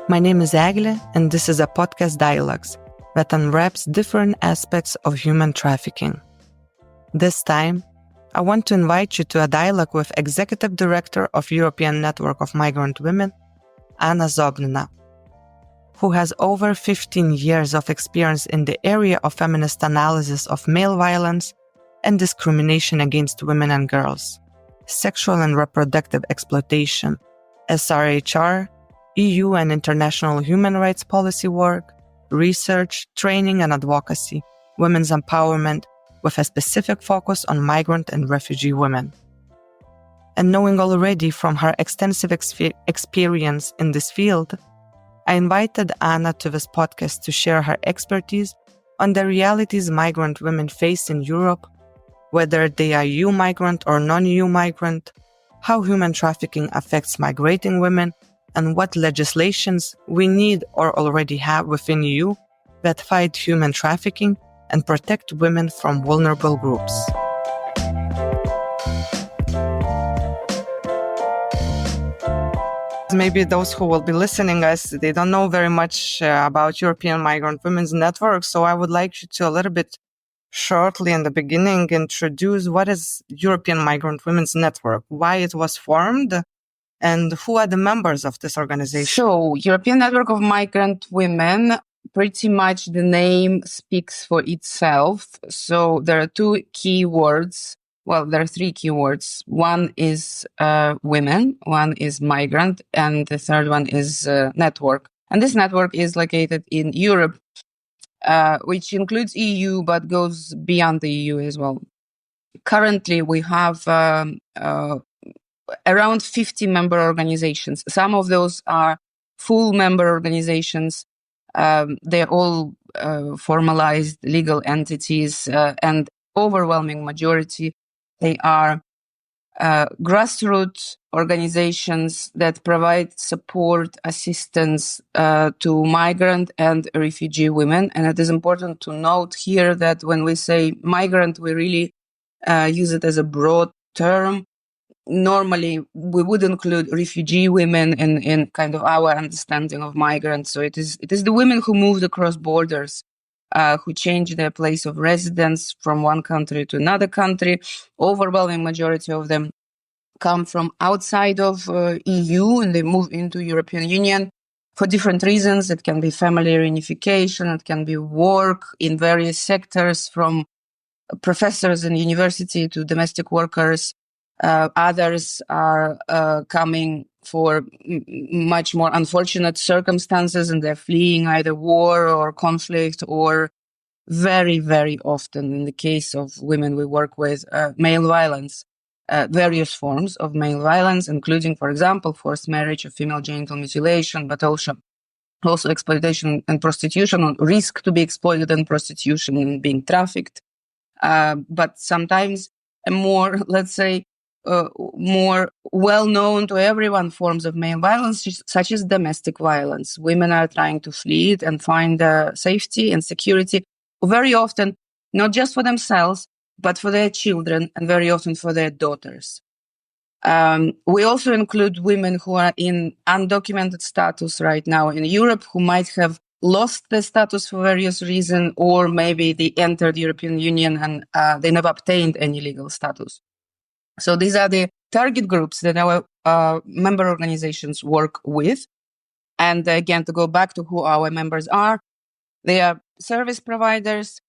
My name is Egle, and this is a podcast dialogues that unwraps different aspects of human trafficking. This time, I want to invite you to a dialogue with Executive Director of European Network of Migrant Women, Anna Zobnina, who has over 15 years of experience in the area of feminist analysis of male violence and discrimination against women and girls, sexual and reproductive exploitation, SRHR, EU and international human rights policy work, research, training and advocacy, women's empowerment, with a specific focus on migrant and refugee women. And knowing already from her extensive experience in this field, I invited Anna to this podcast to share her expertise on the realities migrant women face in Europe, whether they are EU migrant or non-EU migrant, how human trafficking affects migrating women, and what legislations we need or already have within EU that fight human trafficking and protect women from vulnerable groups. Maybe those who will be listening us, they don't know very much about European Migrant Women's Network, so I would like you to a little bit shortly in the beginning introduce what is European Migrant Women's Network, why it was formed, and who are the members of this organization. So, European Network of Migrant Women, pretty much the name speaks for itself. So there are two key words. Well, there are three keywords. One is women, one is migrant, and the third one is network. And this network is located in Europe, which includes EU, but goes beyond the EU as well. Currently, we have around 50 member organizations. Some of those are full member organizations. They're all formalized legal entities, and overwhelming majority, they are grassroots organizations that provide support, assistance to migrant and refugee women. And it is important to note here that when we say migrant, we really use it as a broad term. Normally, we would include refugee women in kind of our understanding of migrants. So it is the women who moved across borders, who changed their place of residence from one country to another country. Overwhelming majority of them come from outside of EU and they move into European Union for different reasons. It can be family reunification, it can be work in various sectors, from professors in university to domestic workers. Others are coming for much more unfortunate circumstances, and they're fleeing either war or conflict, or very, very often, in the case of women we work with, male violence, various forms of male violence, including, for example, forced marriage or female genital mutilation, but also exploitation and prostitution, risk to be exploited in prostitution and being trafficked. But sometimes a more, let's say, more well-known to everyone forms of male violence, such as domestic violence. Women are trying to flee it and find safety and security, very often not just for themselves, but for their children, and very often for their daughters. We also include women who are in undocumented status right now in Europe, who might have lost their status for various reasons, or maybe they entered the European Union and they never obtained any legal status. So these are the target groups that our member organizations work with. And again, to go back to who our members are, they are service providers.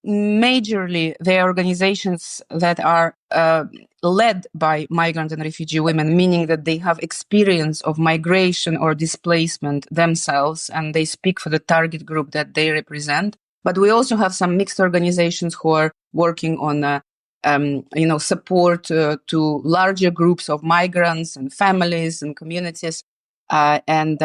Majorly, they are organizations that are led by migrant and refugee women, meaning that they have experience of migration or displacement themselves, and they speak for the target group that they represent. But we also have some mixed organizations who are working on support to larger groups of migrants and families and communities, and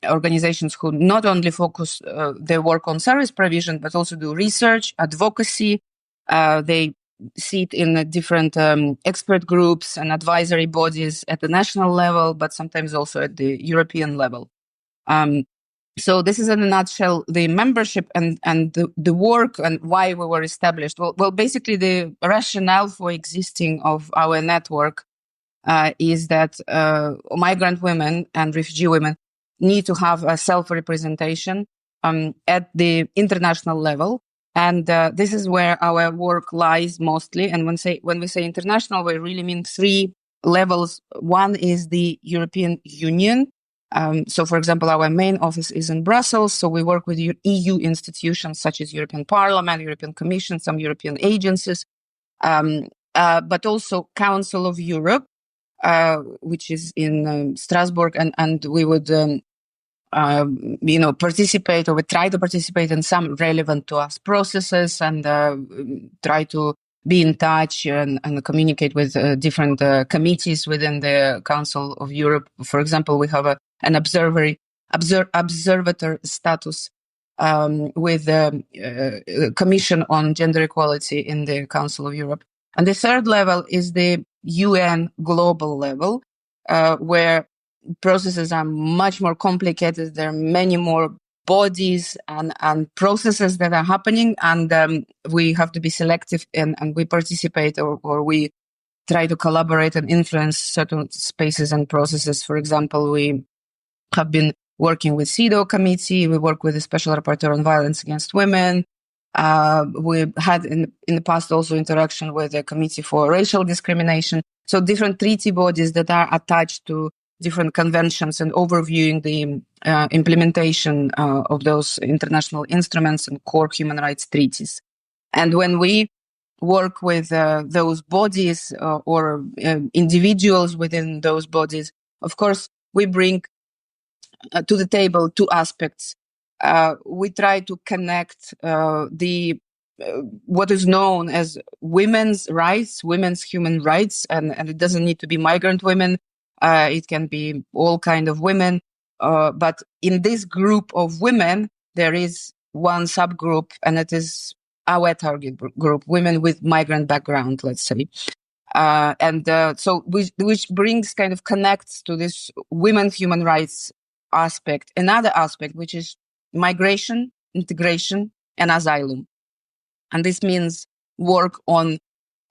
organizations who not only focus their work on service provision, but also do research, advocacy. They sit in different expert groups and advisory bodies at the national level, but sometimes also at the European level. So this is in a nutshell the membership and the work and why we were established. Well, basically the rationale for existing of our network is that migrant women and refugee women need to have a self-representation at the international level. And this is where our work lies mostly. And when we say international, we really mean three levels. One is the European Union. So, for example, our main office is in Brussels. So we work with EU institutions such as European Parliament, European Commission, some European agencies, but also Council of Europe, which is in Strasbourg, and we would participate, or we try to participate in some relevant to us processes, and try to be in touch and communicate with different committees within the Council of Europe. For example, we have an observatory status with the Commission on Gender Equality in the Council of Europe. And the third level is the UN global level, where processes are much more complicated. There are many more bodies and processes that are happening, and we have to be selective, and we participate or we try to collaborate and influence certain spaces and processes. For example, we have been working with CEDAW committee. We work with the Special Rapporteur on Violence Against Women. We had in the past also interaction with the Committee for Racial Discrimination. So different treaty bodies that are attached to different conventions and overviewing the implementation of those international instruments and core human rights treaties. And when we work with those bodies or individuals within those bodies, of course, we bring to the table two aspects. We try to connect what is known as women's rights, women's human rights, and it doesn't need to be migrant women. It can be all kind of women. But in this group of women, there is one subgroup, and it is our target group, women with migrant background, let's say. So which brings kind of connects to this women's human rights aspect, another aspect, which is migration, integration, and asylum. And this means work on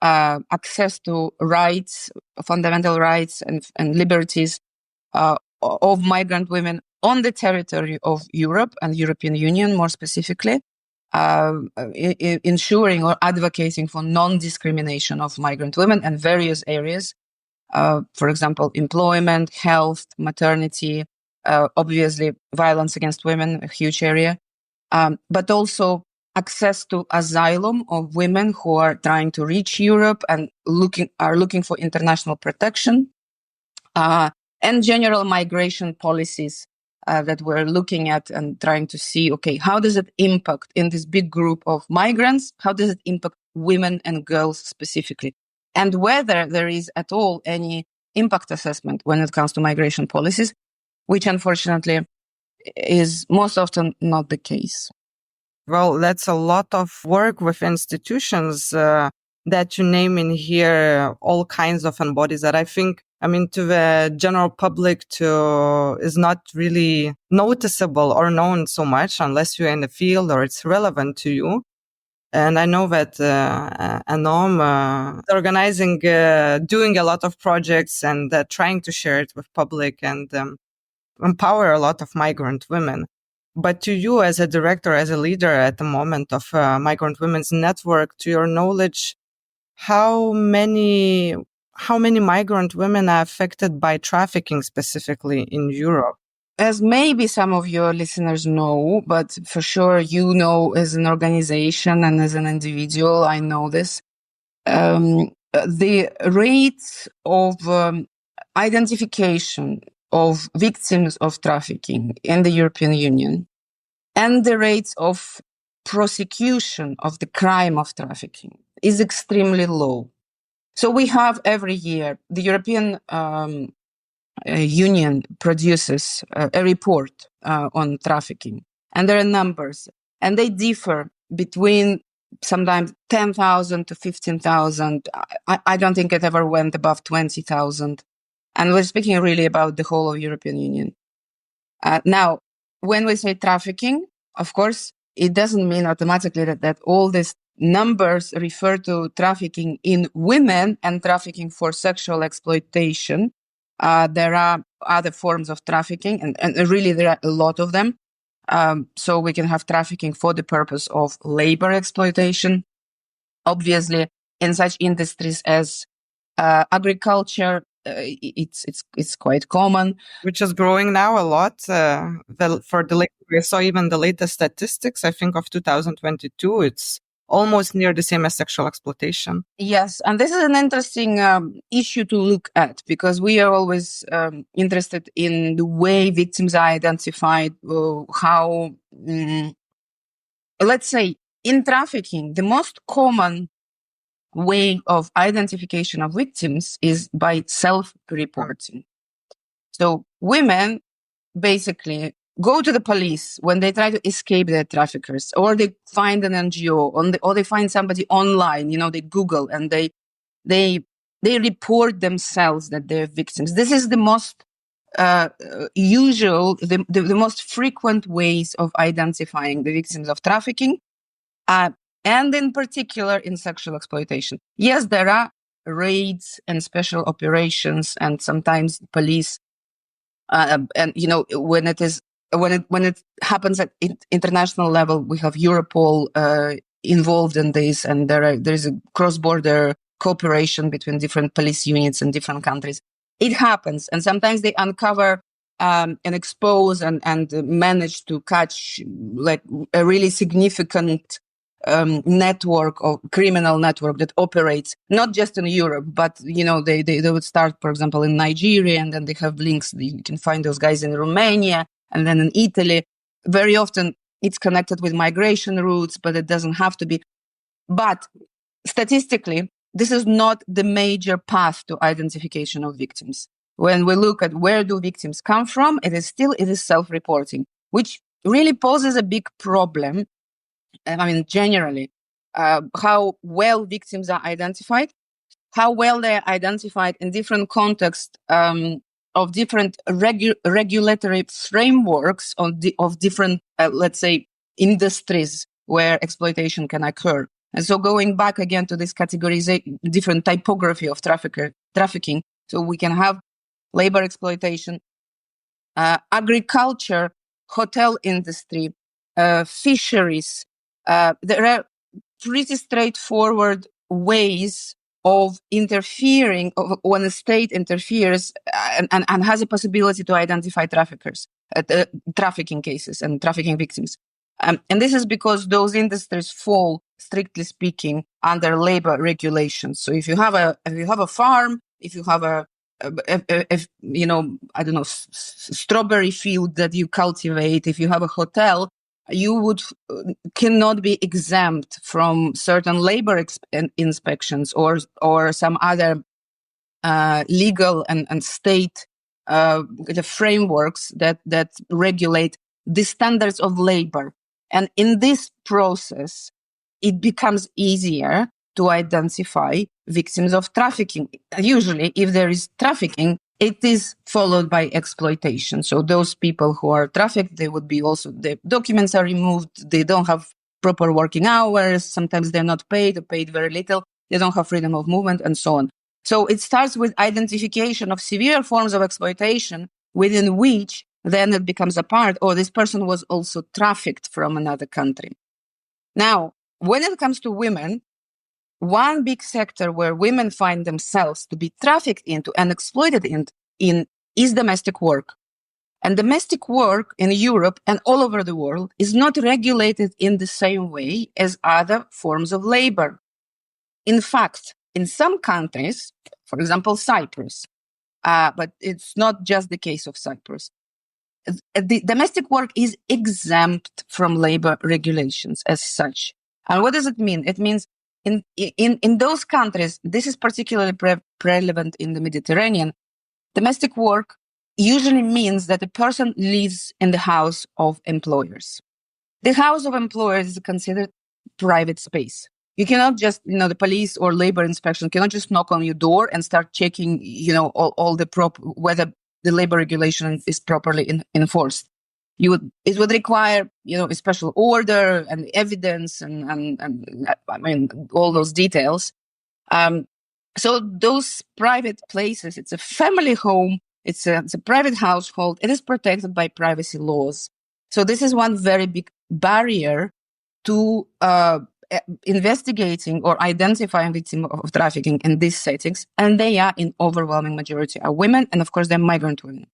access to rights, fundamental rights and liberties of migrant women on the territory of Europe and European Union, more specifically, ensuring or advocating for non-discrimination of migrant women in various areas. For example, employment, health, maternity, obviously violence against women, a huge area, but also access to asylum of women who are trying to reach Europe and are looking for international protection, and general migration policies that we're looking at and trying to see, okay, how does it impact in this big group of migrants? How does it impact women and girls specifically? And whether there is at all any impact assessment when it comes to migration policies, which unfortunately is most often not the case. Well, that's a lot of work with institutions that you name in here, all kinds of bodies that I think, to the general public is not really noticeable or known so much unless you're in the field or it's relevant to you. And I know that Anom is organizing, doing a lot of projects and trying to share it with public and empower a lot of migrant women. But to you as a director, as a leader at the moment of Migrant Women's Network, to your knowledge, how many migrant women are affected by trafficking specifically in Europe? As maybe some of your listeners know, but for sure you know as an organization and as an individual, I know this. The rates of identification of victims of trafficking in the European Union and the rates of prosecution of the crime of trafficking is extremely low. So we have every year, the European Union produces a report on trafficking, and there are numbers, and they differ between sometimes 10,000 to 15,000. I don't think it ever went above 20,000. And we're speaking really about the whole of European Union. Now, when we say trafficking, of course, it doesn't mean automatically that all these numbers refer to trafficking in women and trafficking for sexual exploitation. There are other forms of trafficking, and really there are a lot of them. So we can have trafficking for the purpose of labor exploitation. Obviously, in such industries as agriculture, it's quite common. Which is growing now a lot. We saw even the latest statistics, I think of 2022, it's almost near the same as sexual exploitation. Yes, and this is an interesting issue to look at, because we are always interested in the way victims are identified, how, let's say, in trafficking, the most common way of identification of victims is by self-reporting. So women basically go to the police when they try to escape their traffickers, or they find an NGO, or they find somebody online, they Google, and they report themselves that they're victims. This is the most usual, the most frequent ways of identifying the victims of trafficking, and in particular in sexual exploitation. Yes, there are raids and special operations, and sometimes police, and when it happens at international level, we have Europol involved in this, and there is a cross-border cooperation between different police units in different countries. It happens, and sometimes they uncover and expose and manage to catch like a really significant criminal network that operates not just in Europe, but they would start, for example, in Nigeria, and then they have links. You can find those guys in Romania, and then in Italy. Very often it's connected with migration routes, but it doesn't have to be. But statistically, this is not the major path to identification of victims. When we look at where do victims come from, it is self-reporting, which really poses a big problem. Generally, how well victims are identified, how well they are identified in different contexts of different regulatory frameworks of different, let's say, industries where exploitation can occur. And so going back again to this categorization, different typography of trafficking, so we can have labor exploitation, agriculture, hotel industry, fisheries. There are pretty straightforward ways of interfering when a state interferes and has a possibility to identify traffickers, trafficking cases and trafficking victims. And this is because those industries fall, strictly speaking, under labor regulations. So if you have a farm, if you have strawberry field that you cultivate, if you have a hotel, you cannot be exempt from certain labor inspections or some other legal and state the frameworks that regulate the standards of labor. And in this process, it becomes easier to identify victims of trafficking. Usually, if there is trafficking, it is followed by exploitation. So those people who are trafficked, their documents are removed, they don't have proper working hours, sometimes they're not paid or paid very little, they don't have freedom of movement, and so on. So it starts with identification of severe forms of exploitation within which then it becomes apart, this person was also trafficked from another country. Now, when it comes to women, one big sector where women find themselves to be trafficked into and exploited in is domestic work. And domestic work in Europe and all over the world is not regulated in the same way as other forms of labor. In fact, in some countries, for example, Cyprus, but it's not just the case of Cyprus, the domestic work is exempt from labor regulations as such. And what does it mean? It means in those countries, this is particularly prevalent in the Mediterranean, domestic work usually means that a person lives in the house of employers. The house of employers is considered private space. You cannot just, the police or labor inspection cannot just knock on your door and start checking, all the whether the labor regulation is properly enforced. It would require, a special order and evidence and all those details. So those private places, it's a family home It's a private household. It is protected by privacy laws. So this is one very big barrier to investigating or identifying victims of trafficking in these settings. And they are in overwhelming majority are women. And of course, they're migrant women.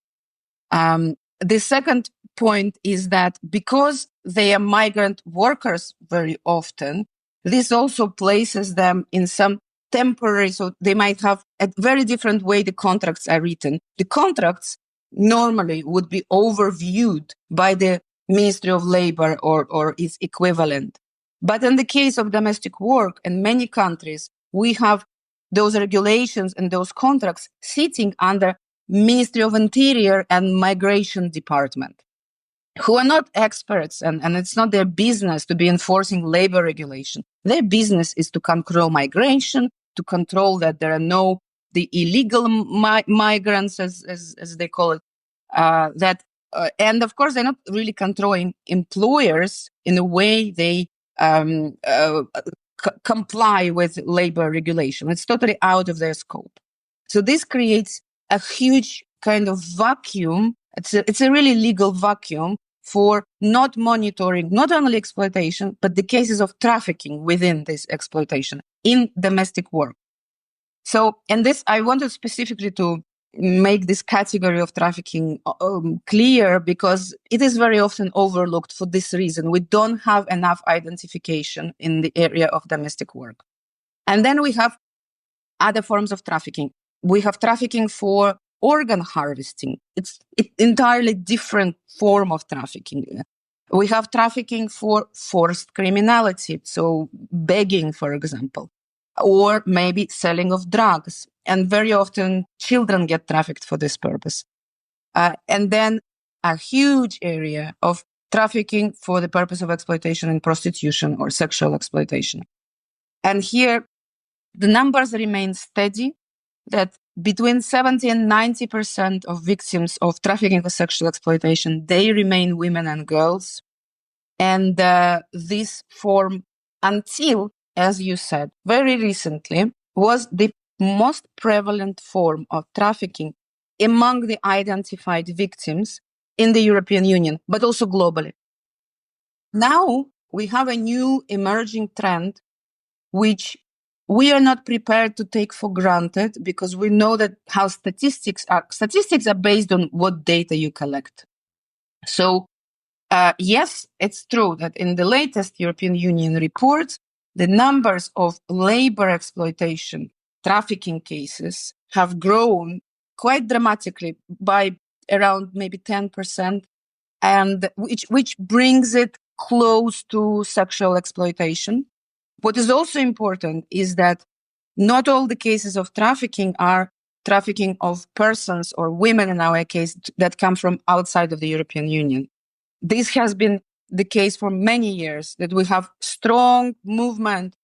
The second point is that because they are migrant workers very often, this also places them in some temporary, so they might have a very different way the contracts are written. The contracts normally would be overviewed by the Ministry of Labor or its equivalent. But in the case of domestic work in many countries, we have those regulations and those contracts sitting under Ministry of Interior and Migration Department, who are not experts, and it's not their business to be enforcing labor regulation. Their business is to control migration, to control that there are the illegal migrants, as they call it, and of course, they're not really controlling employers in a way they comply with labor regulation. It's totally out of their scope. So this creates a huge kind of vacuum. It's a really legal vacuum for not monitoring not only exploitation, but the cases of trafficking within this exploitation in domestic work. So, and this, I wanted specifically to make this category of trafficking clear because it is very often overlooked for this reason. We don't have enough identification in the area of domestic work. And then we have other forms of trafficking. We have trafficking for organ harvesting. It's entirely different form of trafficking. We have trafficking for forced criminality, so begging, for example, or maybe selling of drugs. And very often children get trafficked for this purpose. And then a huge area of trafficking for the purpose of exploitation and prostitution or sexual exploitation. And here, the numbers remain steady, that between 70 and 90% of victims of trafficking for sexual exploitation, they remain women and girls. And this form, until, as you said, very recently, was the most prevalent form of trafficking among the identified victims in the European Union, but also globally. Now we have a new emerging trend, which we are not prepared to take for granted because we know that how statistics are based on what data you collect. So, yes, it's true that in the latest European Union reports, the numbers of labor exploitation, trafficking cases have grown quite dramatically by around maybe 10%, and which brings it close to sexual exploitation. What is also important is that not all the cases of trafficking are trafficking of persons or women, in our case, that come from outside of the European Union. This has been the case for many years, that we have strong movement,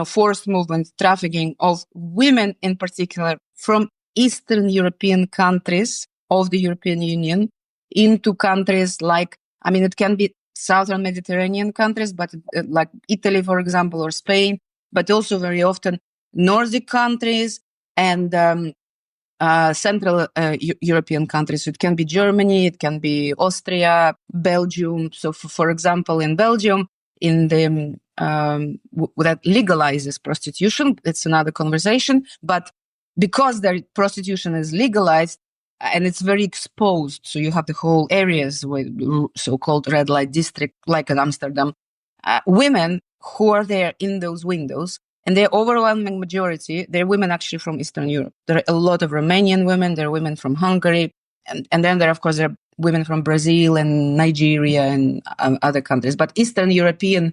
forced movement, trafficking of women in particular from Eastern European countries of the European Union into countries like, it can be Southern Mediterranean countries, but like Italy, for example, or Spain, but also very often Nordic countries and Central European countries. It can be Germany, it can be Austria, Belgium. So, for example, in Belgium, in the that legalizes prostitution, it's another conversation. But because the prostitution is legalized, and it's very exposed, so you have the whole areas with so-called red light district, like in Amsterdam, women who are there in those windows, and the overwhelming majority, they're women actually from Eastern Europe. There are a lot of Romanian women, there are women from Hungary, and then there are women from Brazil and Nigeria and other countries. But Eastern European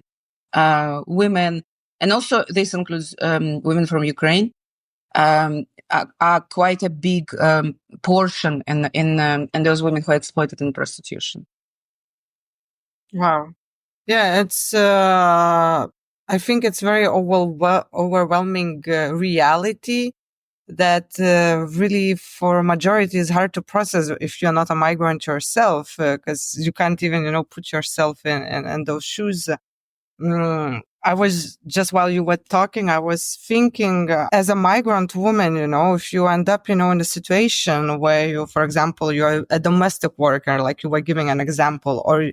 women, and also this includes women from Ukraine, are quite a big portion in those women who are exploited in prostitution. Wow. Yeah, it's. I think it's very overwhelming reality that really for a majority is hard to process if you're not a migrant yourself, because you can't even put yourself in those shoes. I was just, while you were talking, I was thinking as a migrant woman, if you end up, in a situation where you, for example, you're a domestic worker, like you were giving an example, or,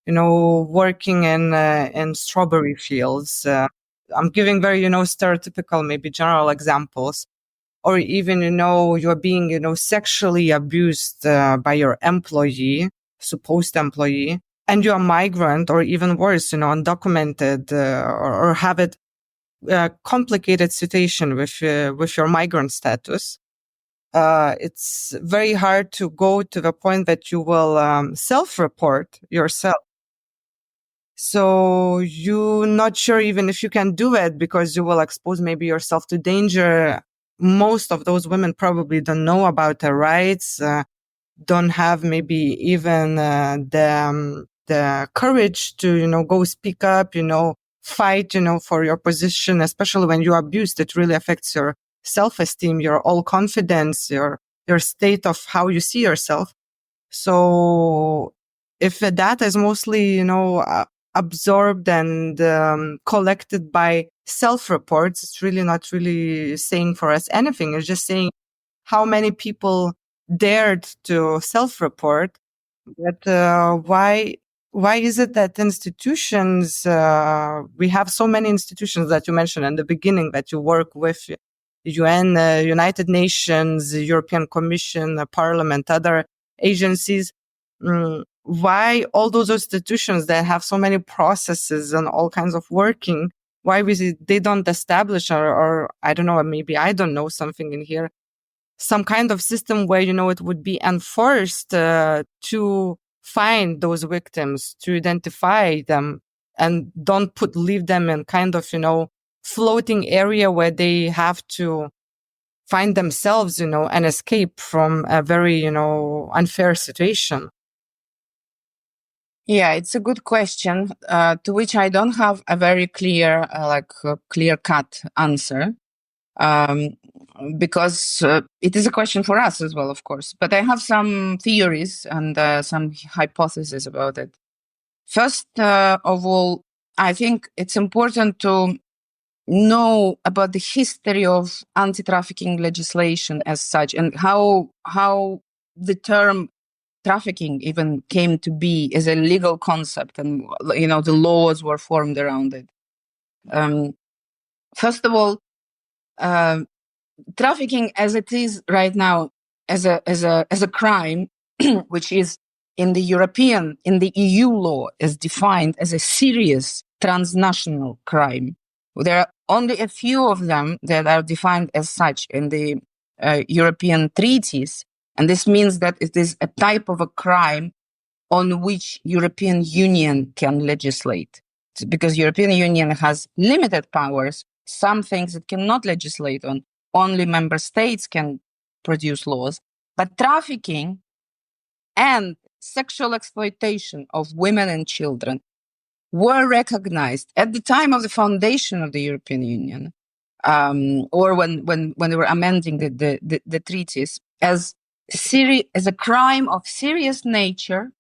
working in strawberry fields. I'm giving very, stereotypical, maybe general examples, or even, you're being, sexually abused by your employee, supposed employee, and you're a migrant, or even worse, undocumented, or have a complicated situation with your migrant status. It's very hard to go to the point that you will self-report yourself. So you're not sure even if you can do it because you will expose maybe yourself to danger. Most of those women probably don't know about their rights, don't have maybe even the courage to, go speak up, fight, for your position, especially when you're abused. It really affects your self-esteem, your all confidence, your state of how you see yourself. So if the data is mostly, absorbed and collected by self-reports, it's really not really saying for us anything. It's just saying how many people dared to self-report. But why is it that institutions, we have so many institutions that you mentioned in the beginning that you work with, UN, United Nations, European Commission, Parliament, other agencies. Why all those institutions that have so many processes and all kinds of working, why they don't establish, or I don't know, maybe I don't know something in here, some kind of system where, it would be enforced to find those victims, to identify them, and don't leave them in kind of, floating area where they have to find themselves, and escape from a very, unfair situation. Yeah, it's a good question, to which I don't have a very clear, clear-cut answer, because it is a question for us as well, of course. But I have some theories and some hypotheses about it. First of all, I think it's important to know about the history of anti-trafficking legislation as such, and how the term trafficking even came to be as a legal concept, and the laws were formed around it. First of all, trafficking as it is right now as a crime, which is in the EU law is defined as a serious transnational crime. There are only a few of them that are defined as such in the European treaties. And this means that it is a type of a crime on which European Union can legislate. Because European Union has limited powers, some things it cannot legislate on. Only member states can produce laws. But trafficking and sexual exploitation of women and children were recognized at the time of the foundation of the European Union, or when they were amending the treaties, as a crime of serious nature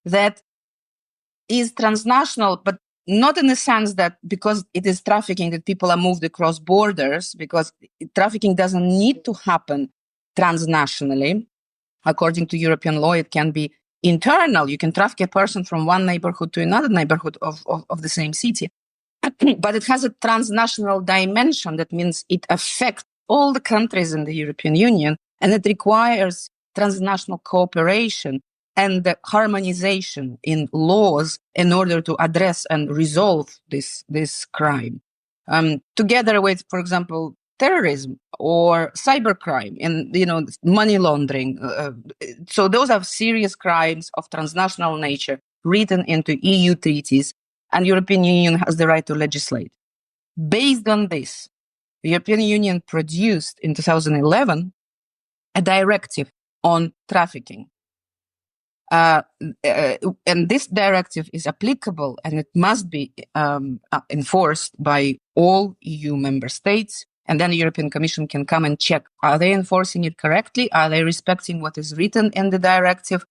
that is transnational, but not in the sense that because it is trafficking that people are moved across borders, because trafficking doesn't need to happen transnationally. According to European law, it can be internal. You can traffic a person from one neighborhood to another neighborhood of the same city. But it has a transnational dimension. That means it affects all the countries in the European Union, and it requires transnational cooperation and the harmonization in laws in order to address and resolve this crime. Together with, for example, terrorism or cybercrime and money laundering. So those are serious crimes of transnational nature written into EU treaties, and European Union has the right to legislate. Based on this, the European Union produced in 2011 a directive on trafficking. And this directive is applicable and it must be enforced by all EU member states. And then the European Commission can come and check, are they enforcing it correctly? Are they respecting what is written in the directive?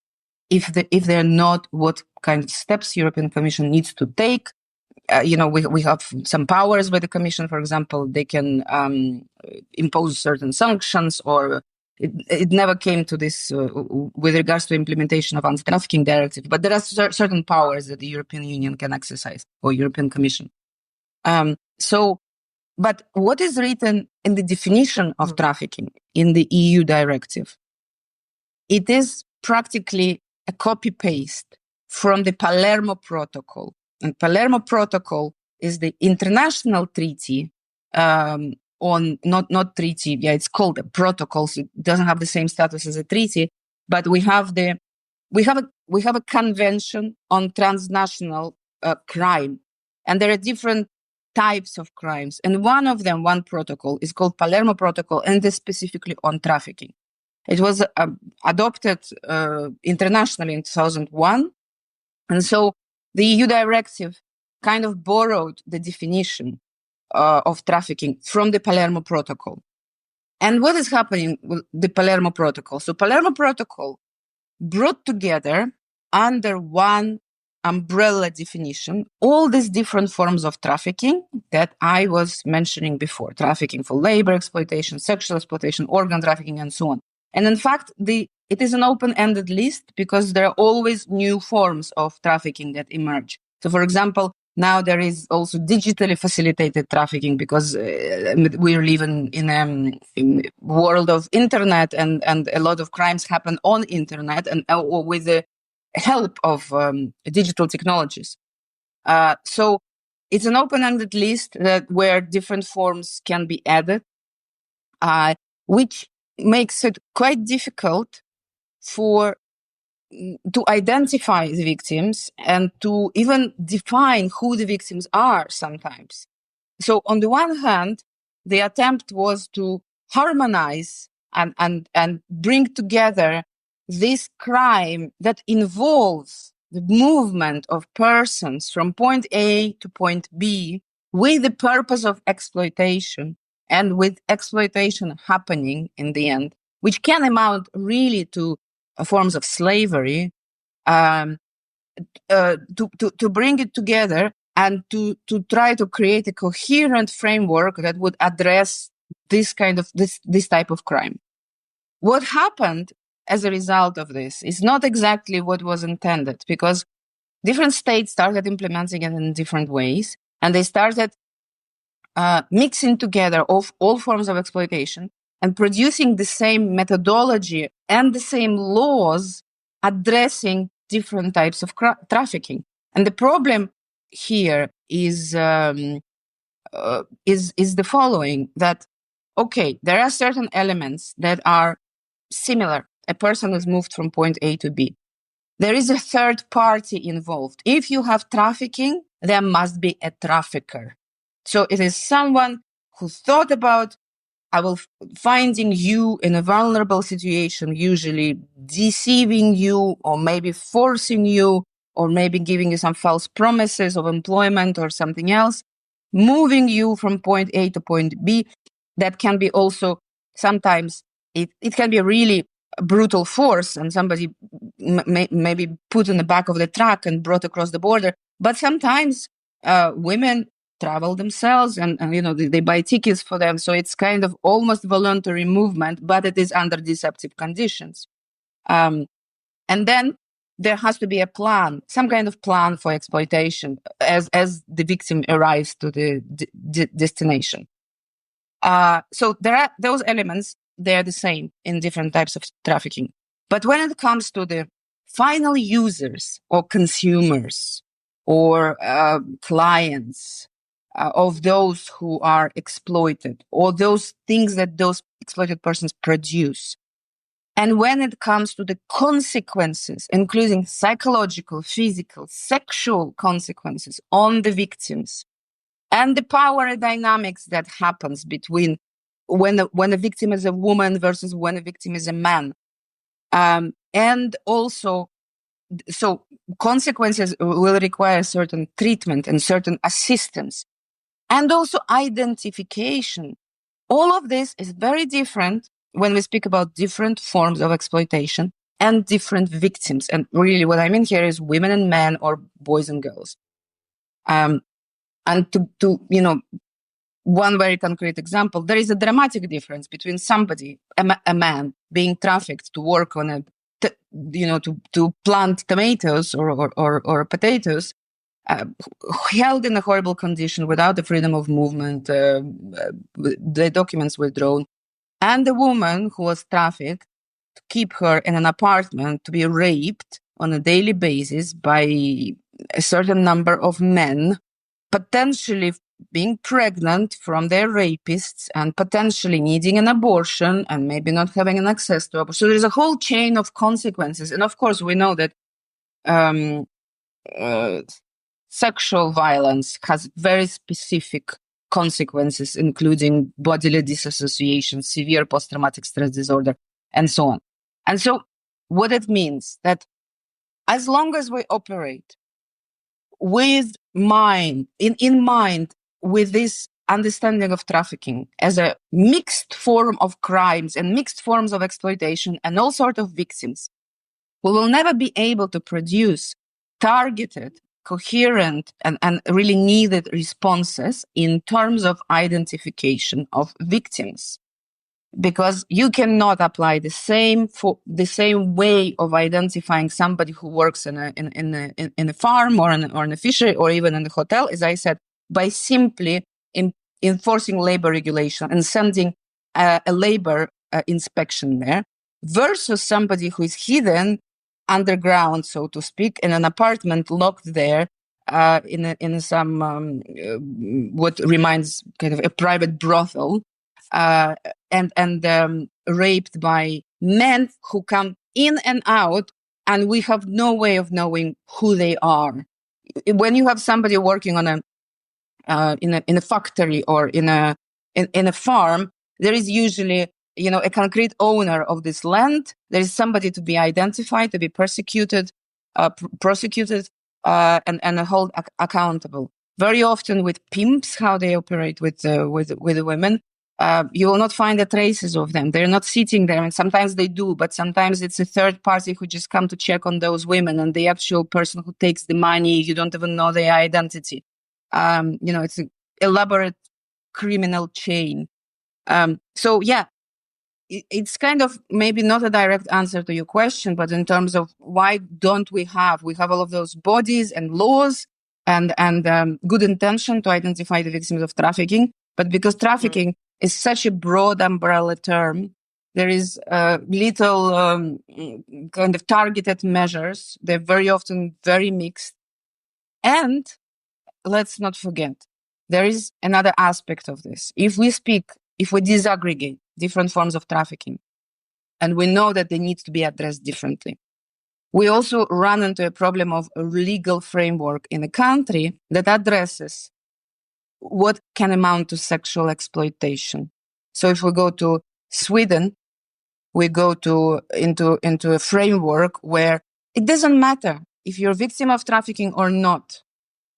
If they're not, what kind of steps European Commission needs to take? we have some powers with the Commission, for example. They can impose certain sanctions, or it never came to this with regards to implementation of anti-trafficking directive. But there are certain powers that the European Union can exercise, or European Commission. But what is written in the definition of trafficking in the EU directive? It is practically a copy-paste from the Palermo Protocol. And Palermo Protocol is the international treaty on not treaty. Yeah, it's called a protocol. So it doesn't have the same status as a treaty, but we have a convention on transnational crime, and there are different types of crimes. And one protocol is called Palermo Protocol, and it is specifically on trafficking. It was adopted internationally in 2001. And so the EU directive kind of borrowed the definition of trafficking from the Palermo Protocol. And what is happening with the Palermo Protocol? So Palermo Protocol brought together under one umbrella definition all these different forms of trafficking that I was mentioning before: trafficking for labor exploitation, sexual exploitation, organ trafficking, and so on. And in fact, it is an open-ended list because there are always new forms of trafficking that emerge. So, for example, now there is also digitally facilitated trafficking because we live in a world of internet, and a lot of crimes happen on internet and with the help of digital technologies. So it's an open-ended list where different forms can be added, which makes it quite difficult to identify the victims and to even define who the victims are sometimes. So on the one hand, the attempt was to harmonize and bring together this crime that involves the movement of persons from point A to point B with the purpose of exploitation, and with exploitation happening in the end, which can amount really to forms of slavery, to bring it together and to try to create a coherent framework that would address this type of crime. What happened as a result of this is not exactly what was intended, because different states started implementing it in different ways, and they started mixing together of all forms of exploitation and producing the same methodology and the same laws addressing different types of trafficking. And the problem here is the following: that, okay, there are certain elements that are similar. A person is moved from point A to B. There is a third party involved. If you have trafficking, there must be a trafficker. So it is someone who thought about, finding you in a vulnerable situation, usually deceiving you, or maybe forcing you, or maybe giving you some false promises of employment or something else, moving you from point A to point B. That can be also sometimes, it can be a really brutal force, and somebody maybe put in the back of the truck and brought across the border. But sometimes women travel themselves, and they buy tickets for them. So it's kind of almost voluntary movement, but it is under deceptive conditions. And then there has to be a plan, some kind of plan for exploitation as the victim arrives to the destination. So there are those elements. They are the same in different types of trafficking. But when it comes to the final users or consumers or clients of those who are exploited, or those things that those exploited persons produce, and when it comes to the consequences, including psychological, physical, sexual consequences on the victims, and the power dynamics that happens between when a victim is a woman versus when a victim is a man. And also, so consequences will require certain treatment and certain assistance, and also identification. All of this is very different when we speak about different forms of exploitation and different victims. And really what I mean here is women and men, or boys and girls. And one very concrete example, there is a dramatic difference between somebody, a man, being trafficked to work on to plant tomatoes or potatoes, held in a horrible condition without the freedom of movement, the documents withdrawn, and the woman who was trafficked to keep her in an apartment to be raped on a daily basis by a certain number of men, potentially being pregnant from their rapists and potentially needing an abortion and maybe not having an access to abortion. So there's a whole chain of consequences. And of course, we know that sexual violence has very specific consequences, including bodily dissociation, severe post-traumatic stress disorder, and so on. And so what it means that as long as we operate with in mind with this understanding of trafficking as a mixed form of crimes and mixed forms of exploitation and all sorts of victims, we will never be able to produce targeted, coherent, and really needed responses in terms of identification of victims. Because you cannot apply the same way of identifying somebody who works in a farm or in a fishery or even in a hotel, as I said, by simply enforcing labor regulation and sending a labor inspection there, versus somebody who is hidden underground, so to speak, in an apartment locked there in some what reminds kind of a private brothel. And raped by men who come in and out, and we have no way of knowing who they are. When you have somebody working on in a factory or in a farm, there is usually a concrete owner of this land. There is somebody to be identified, to be prosecuted, and held accountable. Very often with pimps, how they operate with the women. You will not find the traces of them. They're not sitting there, and sometimes they do, but sometimes it's a third party who just come to check on those women, and the actual person who takes the money, you don't even know their identity. It's an elaborate criminal chain. So yeah, it's kind of maybe not a direct answer to your question, but in terms of why don't we have all of those bodies and laws and good intention to identify the victims of trafficking, but because trafficking is such a broad umbrella term, there is little kind of targeted measures. They're very often very mixed. And let's not forget, there is another aspect of this. If we disaggregate different forms of trafficking, and we know that they need to be addressed differently, we also run into a problem of a legal framework in a country that addresses what can amount to sexual exploitation. So if we go to Sweden, we go into a framework where it doesn't matter if you're a victim of trafficking or not.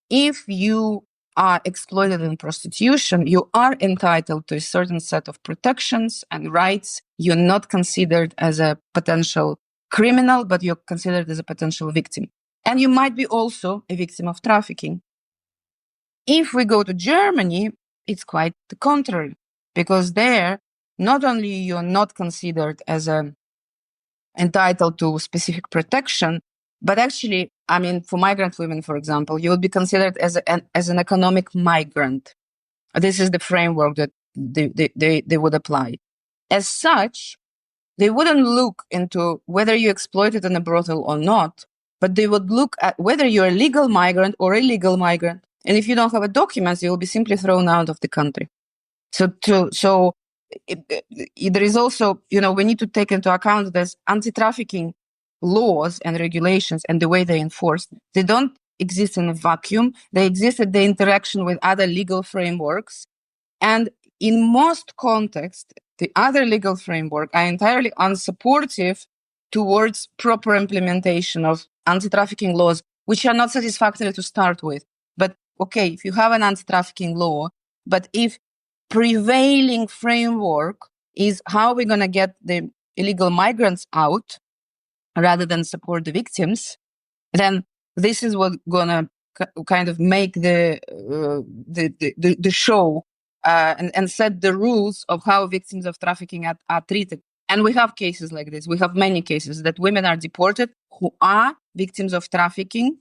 If you are exploited in prostitution, you are entitled to a certain set of protections and rights. You're not considered as a potential criminal, but you're considered as a potential victim. And you might be also a victim of trafficking. If we go to Germany, it's quite the contrary, because there, not only you're not considered as entitled to specific protection, but actually, for migrant women, for example, you would be considered as an economic migrant. This is the framework that they would apply. As such, they wouldn't look into whether you're exploited in a brothel or not, but they would look at whether you're a legal migrant or illegal migrant. And if you don't have a document, you will be simply thrown out of the country. So there is also, we need to take into account that anti-trafficking laws and regulations and the way they enforce, they don't exist in a vacuum. They exist in the interaction with other legal frameworks. And in most contexts, the other legal framework are entirely unsupportive towards proper implementation of anti-trafficking laws, which are not satisfactory to start with. But okay, if you have an anti-trafficking law, but if prevailing framework is how we're going to get the illegal migrants out rather than support the victims, then this is what's going to kind of make the show and set the rules of how victims of trafficking are treated. And we have cases like this. We have many cases that women are deported who are victims of trafficking,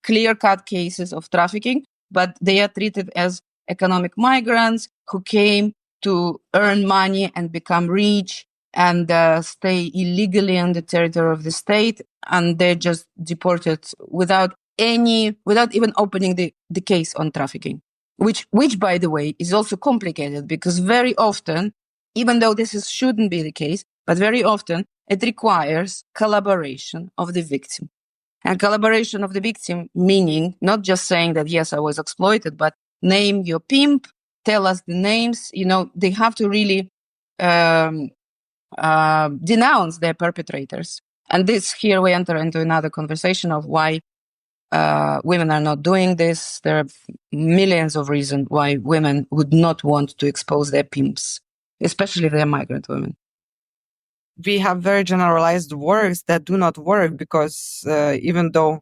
clear-cut cases of trafficking, but they are treated as economic migrants who came to earn money and become rich and stay illegally on the territory of the state, and they're just deported without even opening the case on trafficking, which by the way is also complicated, because very often, even though this shouldn't be the case, but very often it requires collaboration of the victim. And collaboration of the victim, meaning not just saying that, yes, I was exploited, but name your pimp, tell us the names. They have to really denounce their perpetrators. And here we enter into another conversation of why women are not doing this. There are millions of reasons why women would not want to expose their pimps, especially if they're migrant women. We have very generalized works that do not work because even though,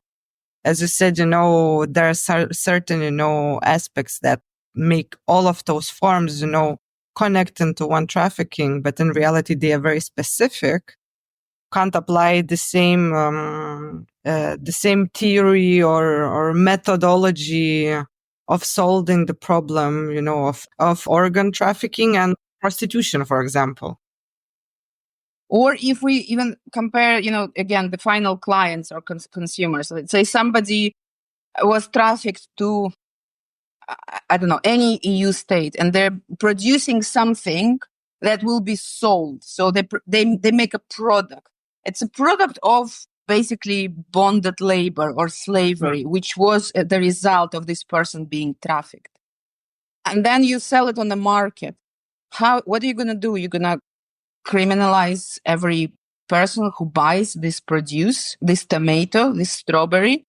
as you said, there are certain, aspects that make all of those forms, connect into one trafficking, but in reality, they are very specific. Can't apply the same theory or methodology of solving the problem, of organ trafficking and prostitution, for example. Or if we even compare, again, the final clients or consumers. Let's say somebody was trafficked to, I don't know, any EU state, and they're producing something that will be sold. So they make a product. It's a product of basically bonded labor or slavery, which was the result of this person being trafficked. And then you sell it on the market. What are you going to do? You're going to criminalize every person who buys this produce, this tomato, this strawberry.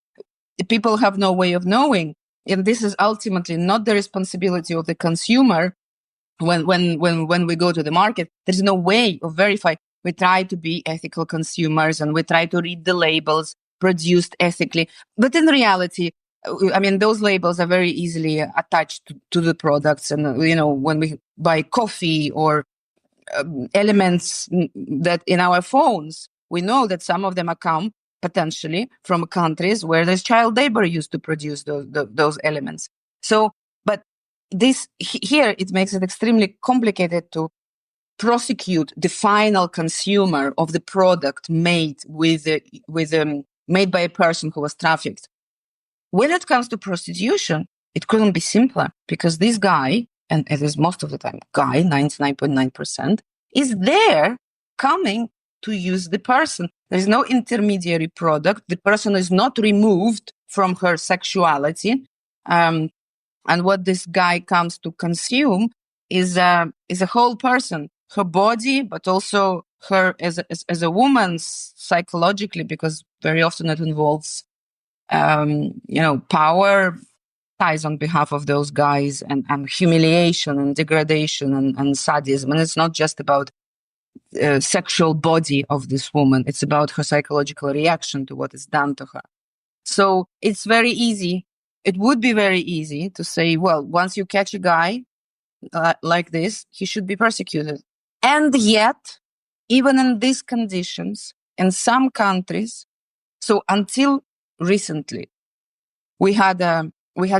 The people have no way of knowing. And this is ultimately not the responsibility of the consumer. When we go to the market, there's no way of verifying. We try to be ethical consumers and we try to read the labels, produced ethically. But in reality, those labels are very easily attached to the products. And, when we buy coffee or elements that in our phones, we know that some of them come potentially from countries where there's child labor used to produce those elements. So, but this here, it makes it extremely complicated to prosecute the final consumer of the product made made by a person who was trafficked. When it comes to prostitution, it couldn't be simpler, because this guy, and it is most of the time guy, 99.9%, is there coming to use the person. There's no intermediary product. The person is not removed from her sexuality. And what this guy comes to consume is a whole person, her body, but also her as a woman psychologically, because very often it involves, power ties on behalf of those guys and humiliation and degradation and sadism. And it's not just about sexual body of this woman. It's about her psychological reaction to what is done to her. So it's very easy. It would be very easy to say, well, once you catch a guy like this, he should be persecuted. And yet, even in these conditions, in some countries, so until recently, we had an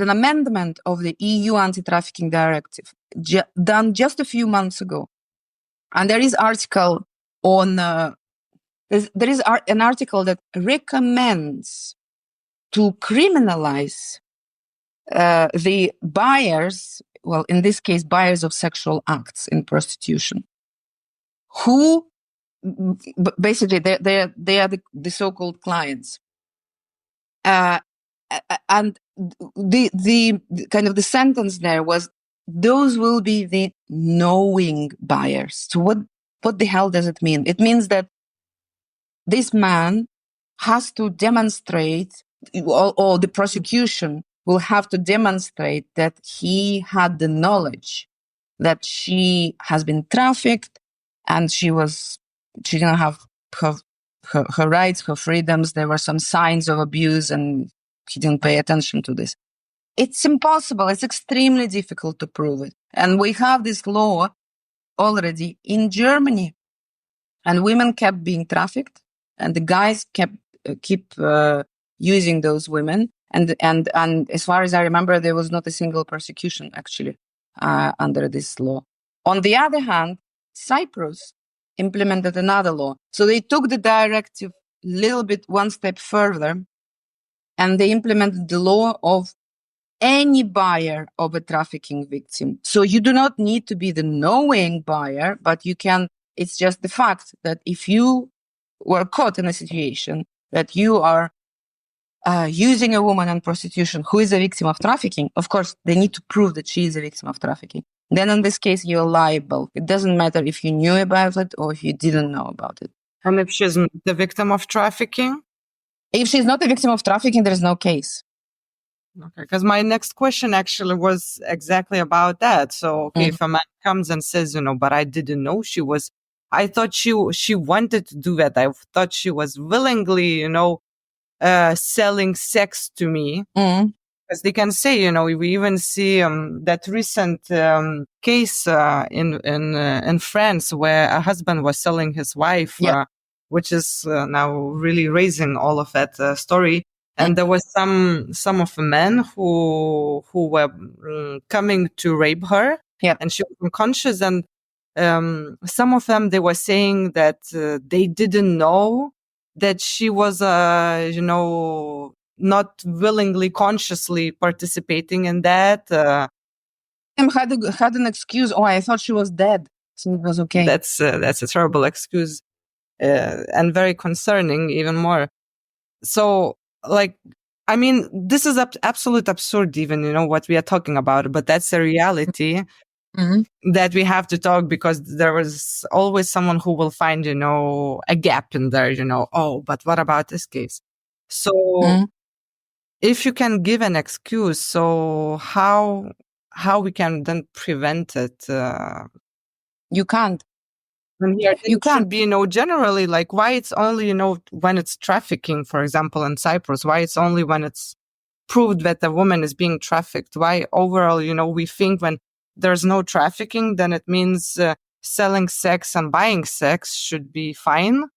amendment of the EU anti-trafficking directive done just a few months ago. And there is article on, there is an article that recommends to criminalize the buyers, well, in this case, buyers of sexual acts in prostitution, who basically they are the so-called clients. And the kind of the sentence there was, those will be the knowing buyers. So what the hell does it mean? It means that this man has to demonstrate, or the prosecution will have to demonstrate, that he had the knowledge that she has been trafficked and she didn't have her rights, her freedoms. There were some signs of abuse and he didn't pay attention to this. It's impossible. It's extremely difficult to prove it. And we have this law already in Germany, and women kept being trafficked, and the guys keep using those women. And as far as I remember, there was not a single persecution actually under this law. On the other hand, Cyprus implemented another law. So they took the directive a little bit one step further, and they implemented the law of any buyer of a trafficking victim. So you do not need to be the knowing buyer, but you can, it's just the fact that if you were caught in a situation that you are using a woman in prostitution who is a victim of trafficking, of course, they need to prove that she is a victim of trafficking. Then in this case, you're liable. It doesn't matter if you knew about it or if you didn't know about it. And if she's the victim of trafficking? If she's not a victim of trafficking, there is no case. Okay, because my next question actually was exactly about that. So, okay, if a man comes and says, but I didn't know she was, I thought she wanted to do that. I thought she was willingly, selling sex to me. Because they can say, we even see that recent case in France where a husband was selling his wife, which is now really raising all of that story. And there was some of the men who were coming to rape her, and she was unconscious. And some of them, they were saying that they didn't know that she was, not willingly, consciously participating in that. Had an excuse. Oh, I thought she was dead, so it was okay. That's a terrible excuse, and very concerning, even more. So, this is absolute absurd, even, what we are talking about, but that's a reality that we have to talk, because there is always someone who will find, a gap in there, oh, but what about this case? So if you can give an excuse, so how we can then prevent it? You can't. And here it should be, generally, like, why it's only, when it's trafficking, for example, in Cyprus, why it's only when it's proved that a woman is being trafficked? Why overall, we think when there's no trafficking, then it means selling sex and buying sex should be fine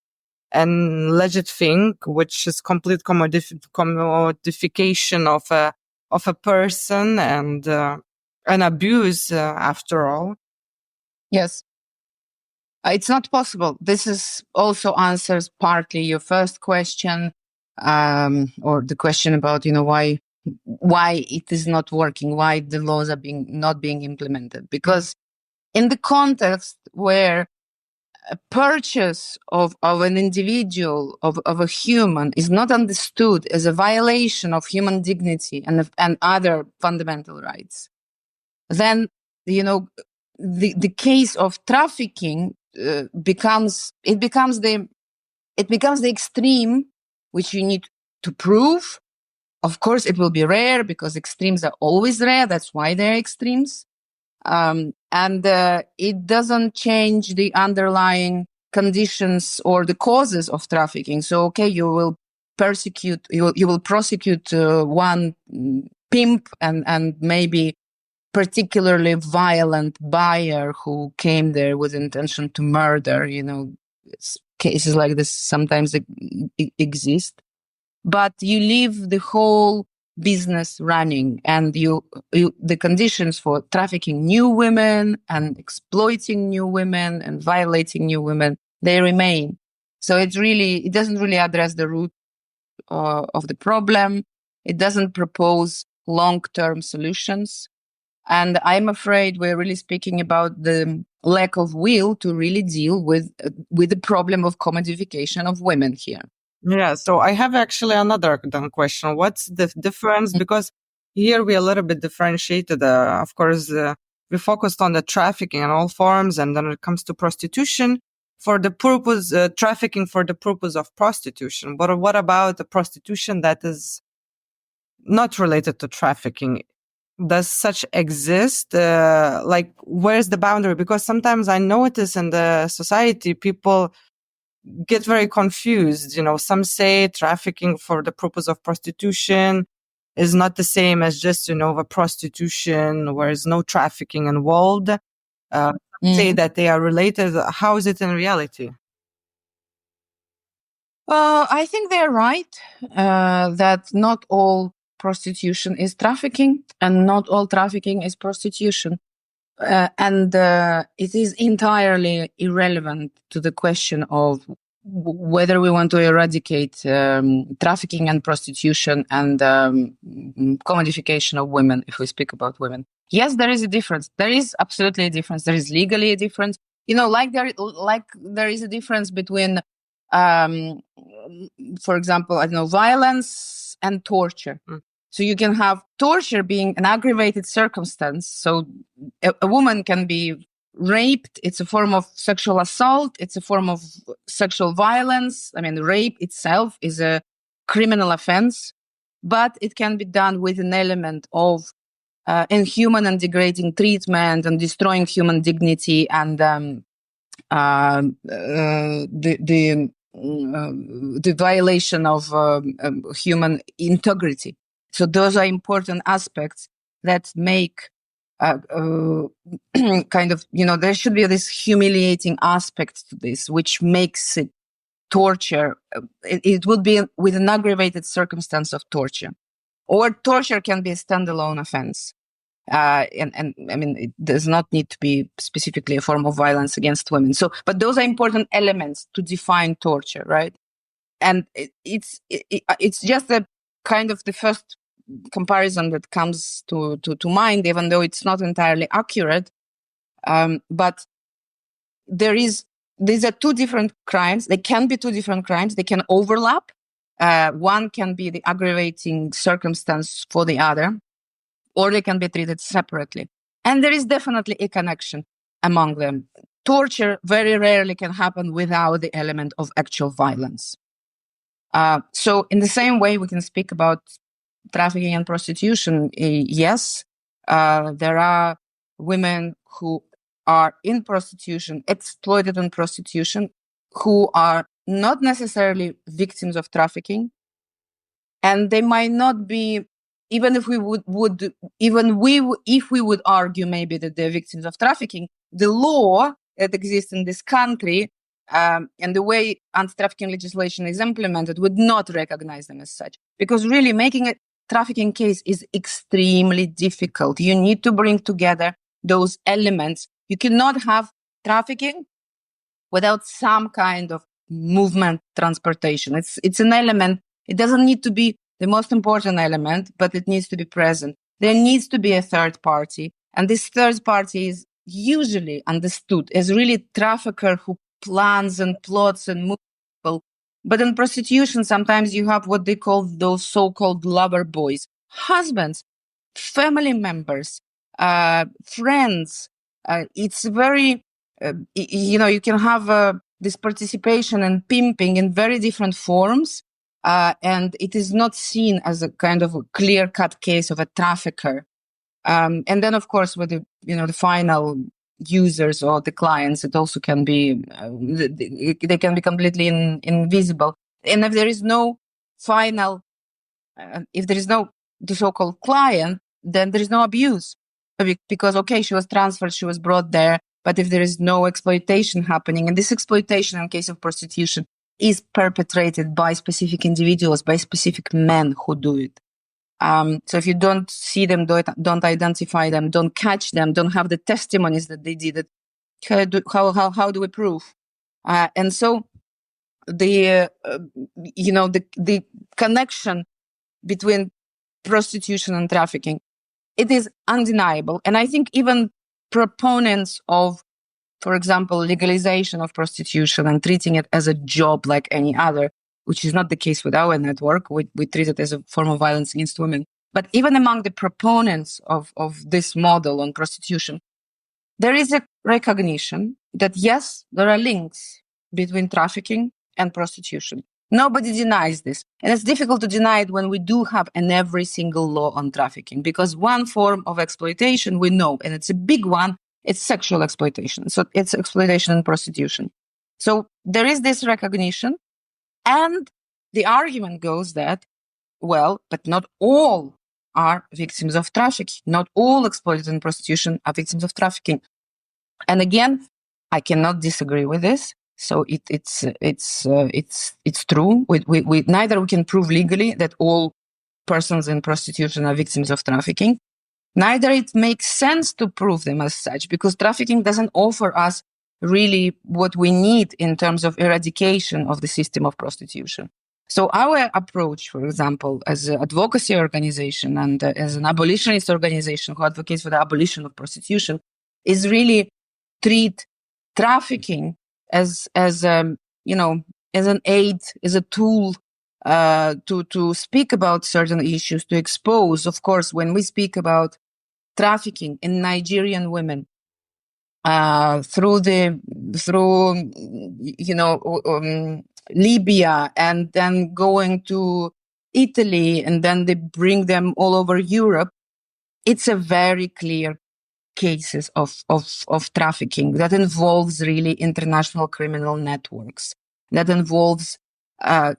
and legit thing, which is complete commodification of a person and an abuse after all. Yes. It's not possible. This is also answers partly your first question, or the question about, why it is not working, why the laws are not being implemented. Because in the context where a purchase of an individual, of a human, is not understood as a violation of human dignity and other fundamental rights, then, the case of trafficking becomes the extreme, which you need to prove. Of course, it will be rare, because extremes are always rare. That's why they're extremes. And it doesn't change the underlying conditions or the causes of trafficking. So, okay, you will prosecute one pimp and maybe particularly violent buyer who came there with intention to murder. Cases like this sometimes exist, but you leave the whole business running, and the conditions for trafficking new women and exploiting new women and violating new women, they remain. So it doesn't really address the root of the problem. It doesn't propose long-term solutions. And I'm afraid we're really speaking about the lack of will to really deal with the problem of commodification of women here. Yeah, so I have actually another question. What's the difference? Because here we a little bit differentiated. Of course, we focused on the trafficking in all forms, and then it comes to prostitution for the purpose, trafficking for the purpose of prostitution. But what about the prostitution that is not related to trafficking? Does such exist? Where's the boundary? Because sometimes I notice in the society, people get very confused. Some say trafficking for the purpose of prostitution is not the same as just, the prostitution where there's no trafficking involved. Say that they are related. How is it in reality? I think they're right that not all prostitution is trafficking and not all trafficking is prostitution. And it is entirely irrelevant to the question of whether we want to eradicate trafficking and prostitution and commodification of women, if we speak about women. Yes, there is a difference. There is absolutely a difference. There is legally a difference. Like there is a difference between, for example, violence and torture. So you can have torture being an aggravated circumstance. So a woman can be raped. It's a form of sexual assault. It's a form of sexual violence. Rape itself is a criminal offense, but it can be done with an element of inhuman and degrading treatment and destroying human dignity and the violation of human integrity. So those are important aspects that make there should be this humiliating aspect to this, which makes it torture. It would be with an aggravated circumstance of torture. Or torture can be a standalone offense. It does not need to be specifically a form of violence against women. But those are important elements to define torture, right? And it's just a kind of the first comparison that comes to mind, even though it's not entirely accurate. But these are two different crimes. They can be two different crimes. They can overlap. One can be the aggravating circumstance for the other, or they can be treated separately. And there is definitely a connection among them. Torture very rarely can happen without the element of actual violence. So in the same way, we can speak about trafficking and prostitution. Yes, there are women who are in prostitution, exploited in prostitution, who are not necessarily victims of trafficking. And they might not be, even if we would argue maybe that they're victims of trafficking, the law that exists in this country and the way anti-trafficking legislation is implemented would not recognize them as such. Because really making a trafficking case is extremely difficult. You need to bring together those elements. You cannot have trafficking without some kind of movement transportation. It's an element. It doesn't need to be the most important element, but it needs to be present. There needs to be a third party. And this third party is usually understood as really a trafficker who plans and plots and moves people. But in prostitution, sometimes you have what they call those so-called lover boys, husbands, family members, friends. It's very, you can have this participation and pimping in very different forms. And it is not seen as a kind of a clear-cut case of a trafficker. And then, of course, with the final users or the clients, it also can be, they can be completely invisible. And if there is no final, if there is no the so-called client, then there is no abuse. Because, okay, she was transferred, she was brought there, but if there is no exploitation happening, and this exploitation in case of prostitution is perpetrated by specific individuals, by specific men who do it. So if you don't see them, don't identify them, don't catch them, don't have the testimonies that they did it, how do we prove? And so the connection between prostitution and trafficking, it is undeniable. And I think even proponents of, for example, legalization of prostitution and treating it as a job like any other, which is not the case with our network. We treat it as a form of violence against women. But even among the proponents of this model on prostitution, there is a recognition that, yes, there are links between trafficking and prostitution. Nobody denies this. And it's difficult to deny it when we do have in every single law on trafficking, because one form of exploitation we know, and it's a big one, it's sexual exploitation. So it's exploitation and prostitution. So there is this recognition. And the argument goes that, well, but not all are victims of trafficking. Not all exploited in prostitution are victims of trafficking. And again, I cannot disagree with this. So it's true. We neither we can prove legally that all persons in prostitution are victims of trafficking. Neither it makes sense to prove them as such, because trafficking doesn't offer us really what we need in terms of eradication of the system of prostitution. So our approach, for example, as an advocacy organization and as an abolitionist organization who advocates for the abolition of prostitution, is really treat trafficking as an aid, as a tool to speak about certain issues, to expose. Of course, when we speak about trafficking in Nigerian women through Libya and then going to Italy, and then they bring them all over Europe, it's a very clear cases of trafficking that involves really international criminal networks, that involves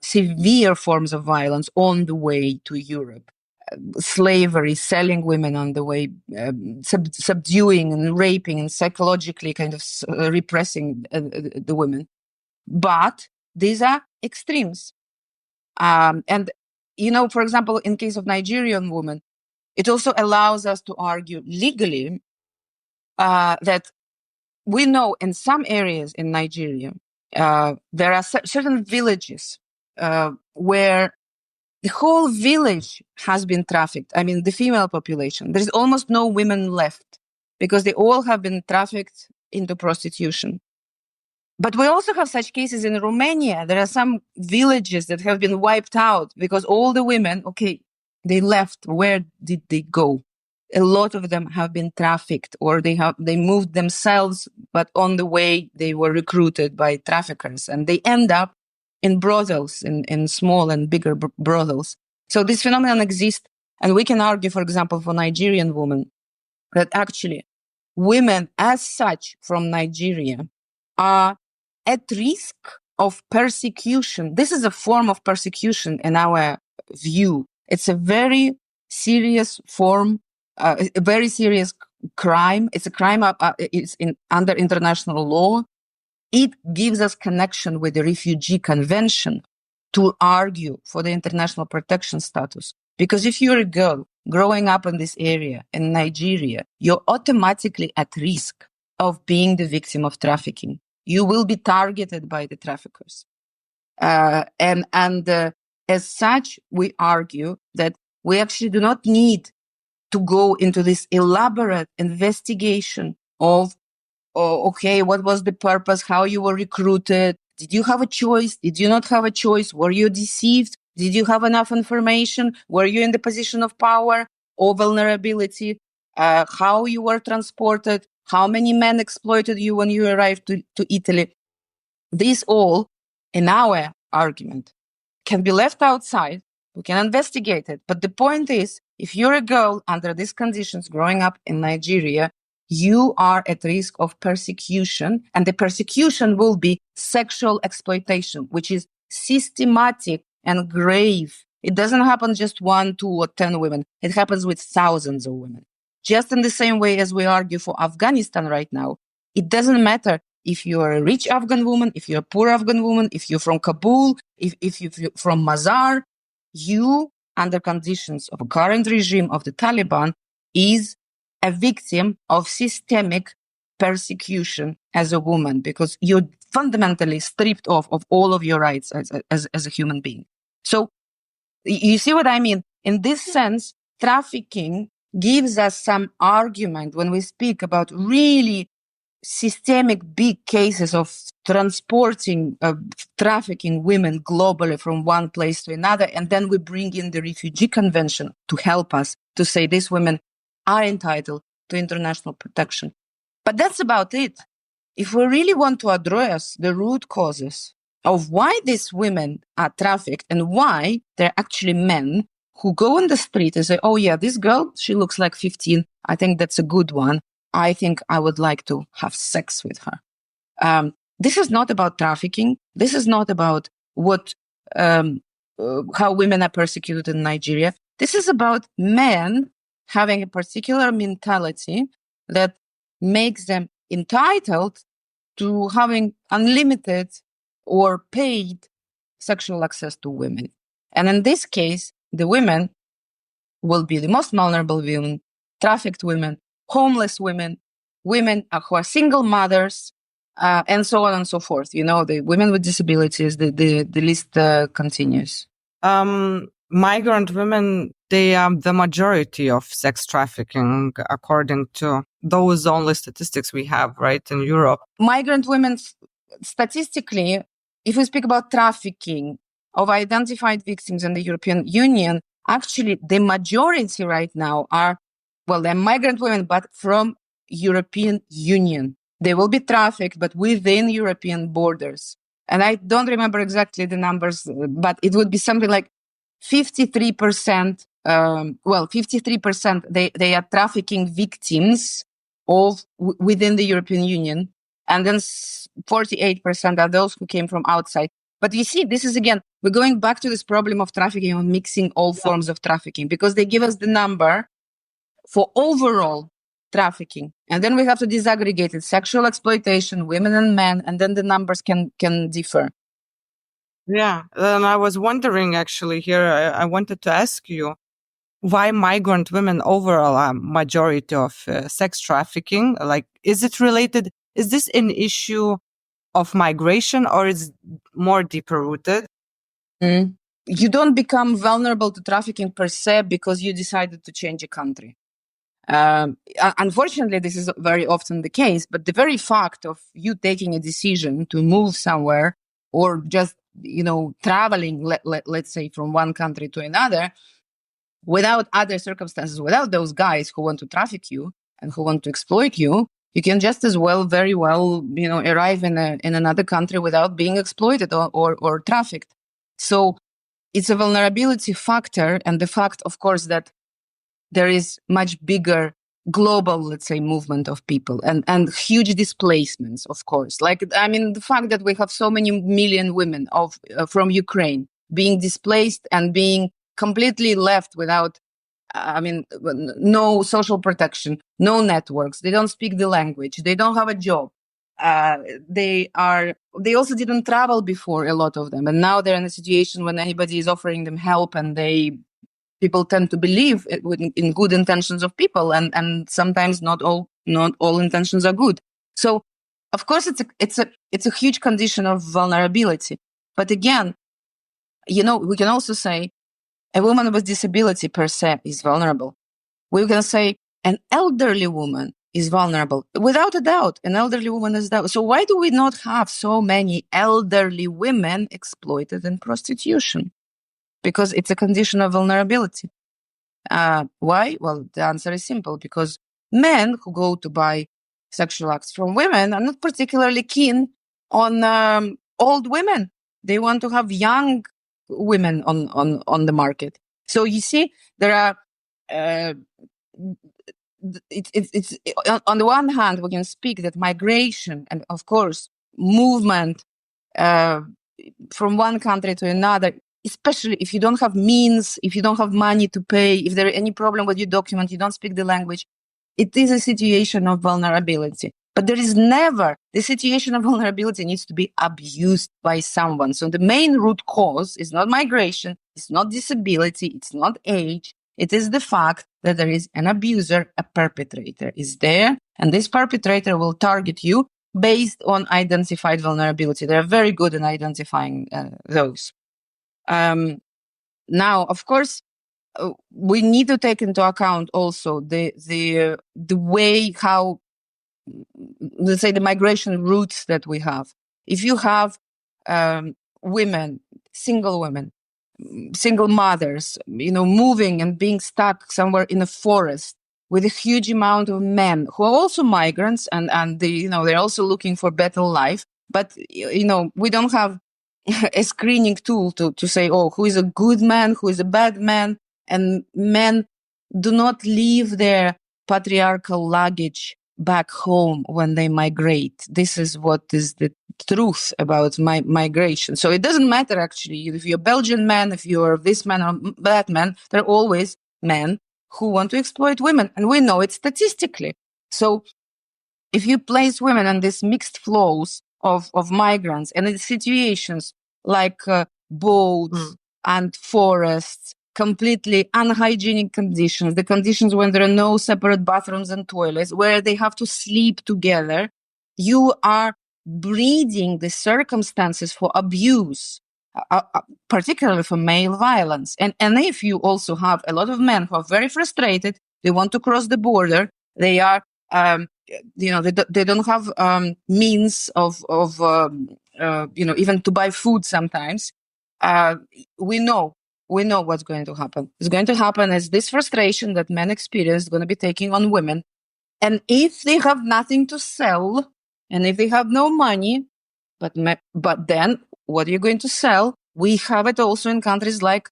severe forms of violence on the way to Europe, slavery, selling women on the way, subduing and raping and psychologically kind of repressing the women. But these are extremes. And, for example, in case of Nigerian women, it also allows us to argue legally that we know in some areas in Nigeria, there are certain villages where the whole village has been trafficked. I mean, the female population. There's almost no women left because they all have been trafficked into prostitution. But we also have such cases in Romania. There are some villages that have been wiped out because all the women, they left. Where did they go? A lot of them have been trafficked, or they moved themselves, but on the way they were recruited by traffickers, and they end up in brothels, in small and bigger brothels. So this phenomenon exists, and we can argue, for example, for Nigerian women, that actually women as such from Nigeria are at risk of persecution. This is a form of persecution in our view. It's a very serious form, a very serious crime. It's a crime. It's under international law. It gives us connection with the Refugee Convention to argue for the international protection status. Because if you're a girl growing up in this area in Nigeria, you're automatically at risk of being the victim of trafficking. You will be targeted by the traffickers. And as such, we argue that we actually do not need to go into this elaborate investigation of, what was the purpose, how you were recruited, did you have a choice, did you not have a choice, were you deceived, did you have enough information, were you in the position of power or vulnerability, how you were transported, how many men exploited you when you arrived to Italy. These all, in our argument, can be left outside. We can investigate it. But the point is, if you're a girl under these conditions growing up in Nigeria, you are at risk of persecution. And the persecution will be sexual exploitation, which is systematic and grave. It doesn't happen just 1, 2, or 10 women. It happens with thousands of women. Just in the same way as we argue for Afghanistan right now, it doesn't matter if you're a rich Afghan woman, if you're a poor Afghan woman, if you're from Kabul, if you're from Mazar, you, under conditions of a current regime of the Taliban, is a victim of systemic persecution as a woman, because you're fundamentally stripped of all of your rights as a human being. So you see what I mean? In this sense, trafficking gives us some argument when we speak about really systemic big cases of transporting, trafficking women globally from one place to another. And then we bring in the Refugee Convention to help us to say these women are entitled to international protection. But that's about it. If we really want to address the root causes of why these women are trafficked and why they're actually men who go on the street and say, oh yeah, this girl, she looks like 15. I think that's a good one. I think I would like to have sex with her. This is not about trafficking. This is not about how women are persecuted in Nigeria. This is about men having a particular mentality that makes them entitled to having unlimited or paid sexual access to women. And in this case, the women will be the most vulnerable women, trafficked women, homeless women, women who are single mothers, and so on and so forth. The women with disabilities, the list continues. Migrant women, they are the majority of sex trafficking, according to those only statistics we have, right, in Europe. Migrant women, statistically, if we speak about trafficking of identified victims in the European Union, actually the majority right now they're migrant women, but from European Union. They will be trafficked, but within European borders. And I don't remember exactly the numbers, but it would be something like 53%, 53% they are trafficking victims within the European Union. And then 48% are those who came from outside. But you see, this is again, we're going back to this problem of trafficking and mixing all forms of trafficking, because they give us the number for overall trafficking. And then we have to disaggregate it, sexual exploitation, women and men, and then the numbers can differ. Yeah, and I was wondering actually here, I wanted to ask you, why migrant women overall are majority of sex trafficking? Like, is it related? Is this an issue of migration, or is more deeper rooted? You don't become vulnerable to trafficking per se because you decided to change a country. Unfortunately, this is very often the case, but the very fact of you taking a decision to move somewhere or just, traveling, let's say, from one country to another, without other circumstances, without those guys who want to traffic you and who want to exploit you, you can just as well, very well, arrive in another country without being exploited or trafficked. So it's a vulnerability factor, and the fact, of course, that there is much bigger global, let's say, movement of people and huge displacements, of course. The fact that we have so many million women from Ukraine being displaced and being completely left without, no social protection, no networks. They don't speak the language. They don't have a job. They also didn't travel before, a lot of them. And now they're in a situation when anybody is offering them help, and people tend to believe in good intentions of people, and sometimes not all intentions are good. So, of course, it's a huge condition of vulnerability. But again, we can also say a woman with disability per se is vulnerable. We can say an elderly woman is vulnerable. Without a doubt, an elderly woman is that. So why do we not have so many elderly women exploited in prostitution? Because it's a condition of vulnerability. Why? Well, the answer is simple. Because men who go to buy sexual acts from women are not particularly keen on old women. They want to have young women on the market. So you see, there are. It's on the one hand, we can speak that migration and, of course, movement from one country to another, especially if you don't have means, if you don't have money to pay, if there is any problem with your document, you don't speak the language, it is a situation of vulnerability. But there is never, the situation of vulnerability needs to be abused by someone. So the main root cause is not migration, it's not disability, it's not age. It is the fact that there is an abuser, a perpetrator is there, and this perpetrator will target you based on identified vulnerability. They're very good in identifying those. Now, of course, we need to take into account also the way how, let's say, the migration routes that we have. If you have women, single mothers, moving and being stuck somewhere in a forest with a huge amount of men who are also migrants and they're also looking for better life. But, we don't have a screening tool to say, who is a good man, who is a bad man. And men do not leave their patriarchal luggage back home when they migrate. This is what is the truth about migration. So it doesn't matter actually if you're Belgian man, if you're this man or that man, there are always men who want to exploit women. And we know it statistically. So if you place women on these mixed flows of migrants and in situations like boats and forests, completely unhygienic conditions, the conditions when there are no separate bathrooms and toilets, where they have to sleep together, you are breeding the circumstances for abuse, particularly for male violence. And if you also have a lot of men who are very frustrated, they want to cross the border, they are, they don't have means of even to buy food sometimes. We know what's going to happen. It's going to happen as this frustration that men experience is going to be taking on women. And if they have nothing to sell, and if they have no money, but then what are you going to sell? We have it also in countries like,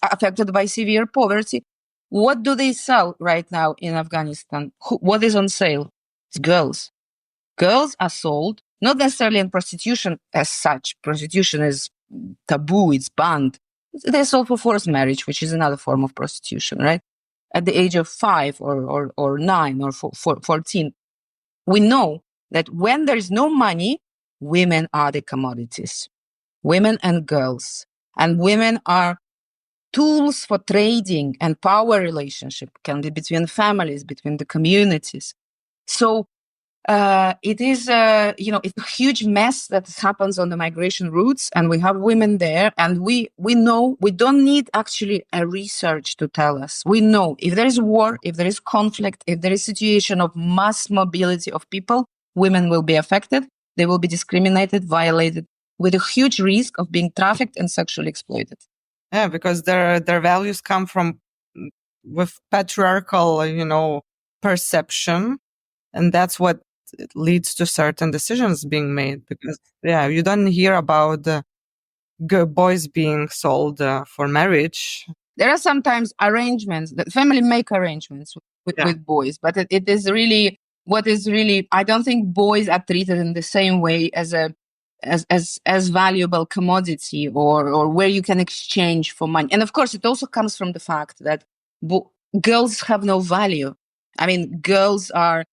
affected by severe poverty. What do they sell right now in Afghanistan? What is on sale? It's girls. Girls are sold, not necessarily in prostitution as such. Prostitution is taboo, it's banned. They're sold for forced marriage, which is another form of prostitution, right? At the age of 5 or 9 or 14. We know that when there's no money, women are the commodities. Women and girls. And women are tools for trading and power relationship, can be between families, between the communities. So it is, it's a huge mess that happens on the migration routes, and we have women there, and we know we don't need actually a research to tell us. We know if there is war, if there is conflict, if there is situation of mass mobility of people, women will be affected. They will be discriminated, violated, with a huge risk of being trafficked and sexually exploited. Yeah, because their values come from with patriarchal, perception, and that's what leads to certain decisions being made. Because you don't hear about boys being sold for marriage. There are sometimes arrangements that family make arrangements with boys, but it is really what is really. I don't think boys are treated in the same way as valuable commodity or where you can exchange for money. And of course, it also comes from the fact that girls have no value. I mean, girls are.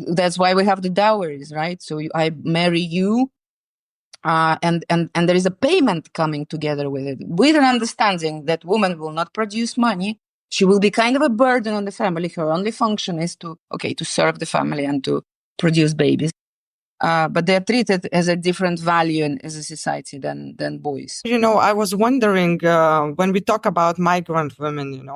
That's why we have the dowries, right? So I marry you, and there is a payment coming together with it, with an understanding that woman will not produce money. She will be kind of a burden on the family. Her only function is to serve the family and to produce babies. But they're treated as a different value as a society than boys. I was wondering when we talk about migrant women,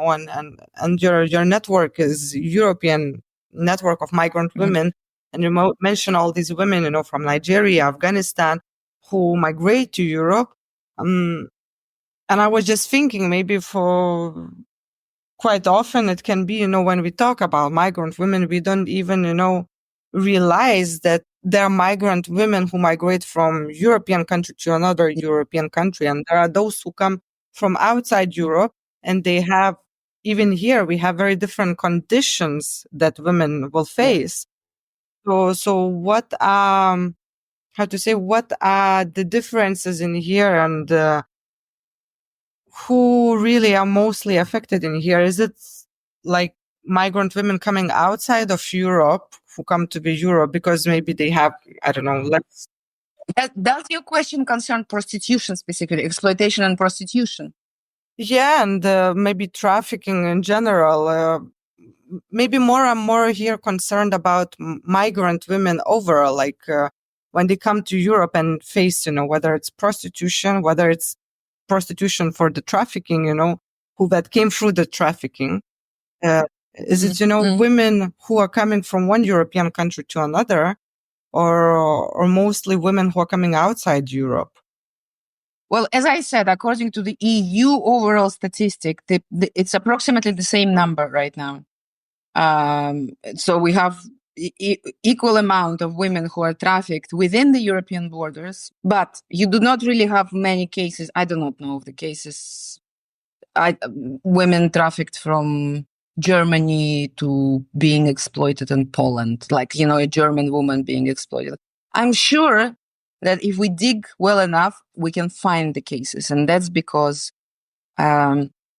and your network is European network of migrant women, and you mention all these women, from Nigeria, Afghanistan, who migrate to Europe. And I was just thinking maybe for quite often it can be, when we talk about migrant women, we don't even, realize that there are migrant women who migrate from European country to another European country. And there are those who come from outside Europe, and they have, even here, we have very different conditions that women will face. So what, what are the differences in here, and who really are mostly affected in here? Is it like migrant women coming outside of Europe who come to Europe because maybe they have, I don't know, less. Does your question concern prostitution specifically, exploitation and prostitution? Yeah, and maybe trafficking in general. Maybe more and more here concerned about migrant women overall, like when they come to Europe and face, whether it's prostitution, whether it's prostitution for the trafficking, who that came through the trafficking. Is it, women who are coming from one European country to another, or mostly women who are coming outside Europe? Well, as I said, according to the EU overall statistic, it's approximately the same number right now. So we have equal amount of women who are trafficked within the European borders, but you do not really have many cases. I do not know of the cases. Women trafficked from Germany to being exploited in Poland, like, a German woman being exploited. I'm sure that if we dig well enough, we can find the cases. And that's because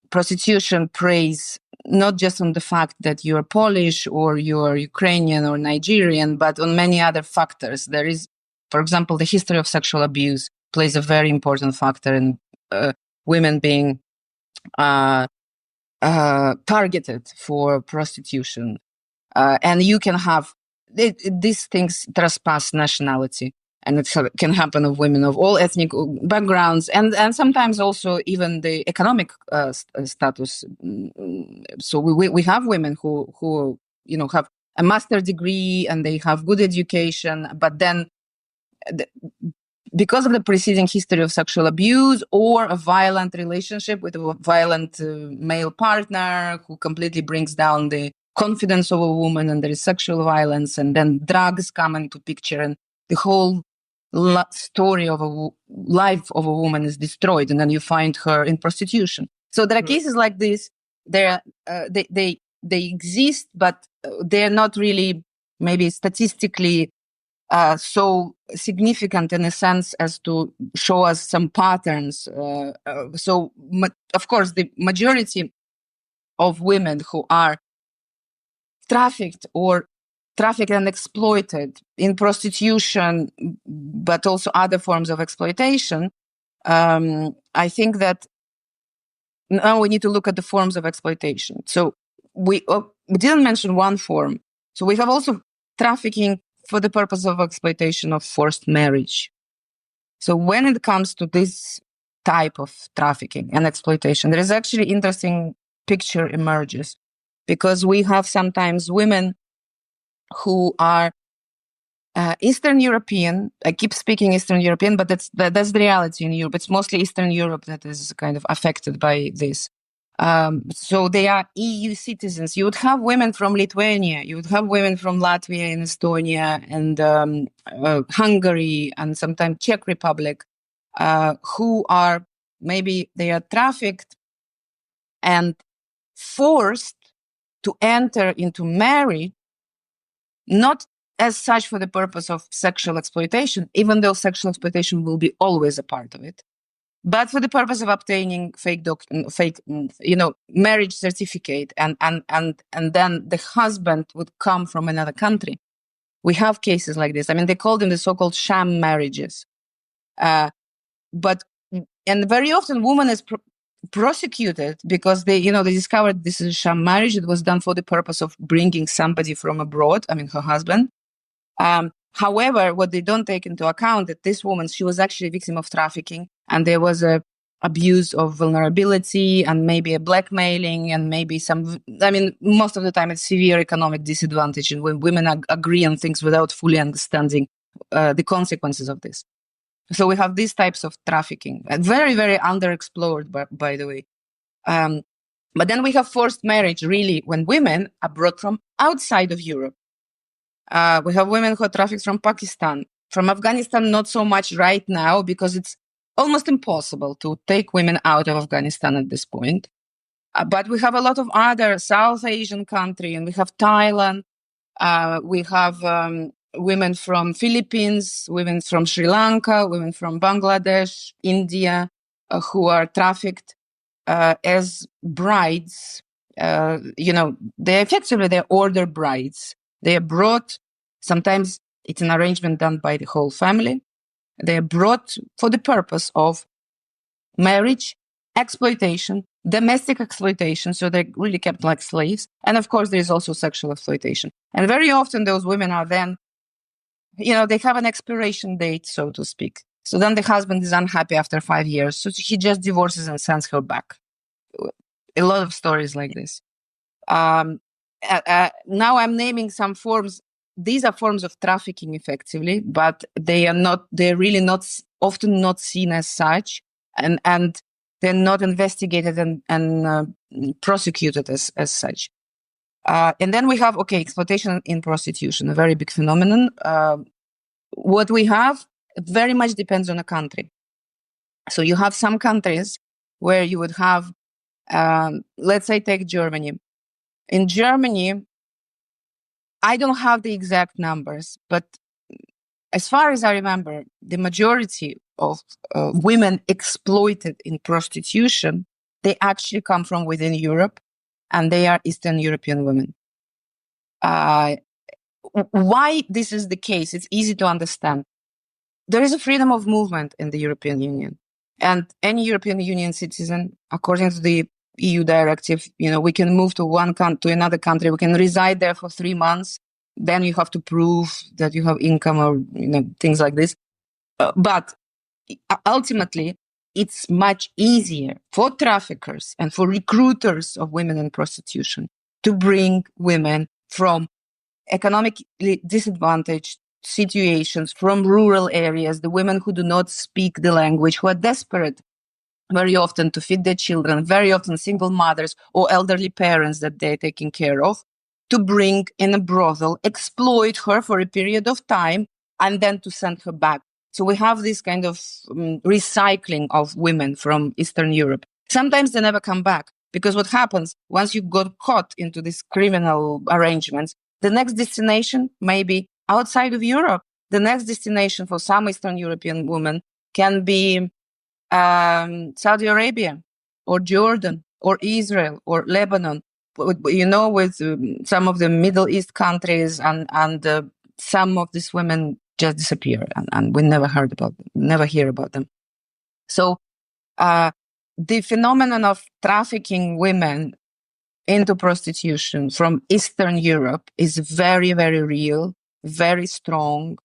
prostitution preys not just on the fact that you're Polish or you're Ukrainian or Nigerian, but on many other factors. There is, for example, the history of sexual abuse plays a very important factor in women being targeted for prostitution. And you can have these things trespass nationality, and it can happen of women of all ethnic backgrounds, and sometimes also even the economic status. So we have women who have a master's degree and they have good education, but then because of the preceding history of sexual abuse or a violent relationship with a violent male partner who completely brings down the confidence of a woman, and there is sexual violence, and then drugs come into picture, and the whole story of a life of a woman is destroyed, and then you find her in prostitution. So there are cases like this. They exist, but they're not really maybe statistically so significant in a sense as to show us some patterns. So, of course, the majority of women who are trafficked and exploited in prostitution, but also other forms of exploitation, I think that now we need to look at the forms of exploitation. So we didn't mention one form. So we have also trafficking for the purpose of exploitation of forced marriage. So when it comes to this type of trafficking and exploitation, there is actually interesting picture emerges, because we have sometimes women who are Eastern European. I keep speaking Eastern European, but that's the reality in Europe. It's mostly Eastern Europe that is kind of affected by this. So they are EU citizens. You would have women from Lithuania, you would have women from Latvia and Estonia and Hungary and sometimes Czech Republic, who are maybe they are trafficked and forced to enter into marriage, not as such for the purpose of sexual exploitation, even though sexual exploitation will be always a part of it, but for the purpose of obtaining fake marriage certificate, and then the husband would come from another country. We have cases like this. I mean, they call them the so-called sham marriages. But very often woman is prosecuted because they discovered this is a sham marriage. It was done for the purpose of bringing somebody from abroad, I mean, her husband. However, what they don't take into account that this woman, she was actually a victim of trafficking, and there was a abuse of vulnerability and maybe a blackmailing and maybe most of the time it's severe economic disadvantage, and when women agree on things without fully understanding the consequences of this. So we have these types of trafficking, very, very underexplored, by the way. But then we have forced marriage, really, when women are brought from outside of Europe. We have women who are trafficked from Pakistan, from Afghanistan, not so much right now, because it's almost impossible to take women out of Afghanistan at this point. But we have a lot of other South Asian countries, and we have Thailand. We have women from Philippines, women from Sri Lanka, women from Bangladesh, India, who are trafficked as brides. They're order brides. They are brought, sometimes it's an arrangement done by the whole family. They are brought for the purpose of marriage, exploitation, domestic exploitation. So they're really kept like slaves. And of course, there is also sexual exploitation. And very often those women are then, they have an expiration date, so to speak. So then the husband is unhappy after 5 years. So he just divorces and sends her back. A lot of stories like this. Now I'm naming some forms. These are forms of trafficking effectively, but they're really not often not seen as such, and they're not investigated and prosecuted as such. And then we have, exploitation in prostitution, a very big phenomenon. What we have very much depends on a country. So you have some countries where you would have, let's say, take Germany. In Germany, I don't have the exact numbers, but as far as I remember, the majority of women exploited in prostitution, they actually come from within Europe, and they are Eastern European women. Why this is the case, it's easy to understand. There is a freedom of movement in the European Union. And any European Union citizen, according to the EU directive, we can move to another country. We can reside there for 3 months. Then you have to prove that you have income or, things like this. But ultimately, it's much easier for traffickers and for recruiters of women in prostitution to bring women from economically disadvantaged situations, from rural areas, the women who do not speak the language, who are desperate very often to feed their children, very often single mothers or elderly parents that they're taking care of, to bring in a brothel, exploit her for a period of time, and then to send her back. So we have this kind of recycling of women from Eastern Europe. Sometimes they never come back, because what happens once you got caught into these criminal arrangements, the next destination may be outside of Europe. The next destination for some Eastern European women can be Saudi Arabia or Jordan or Israel or Lebanon, with some of the Middle East countries, and some of these women just disappear, and we never hear about them. So the phenomenon of trafficking women into prostitution from Eastern Europe is very, very real, very strong,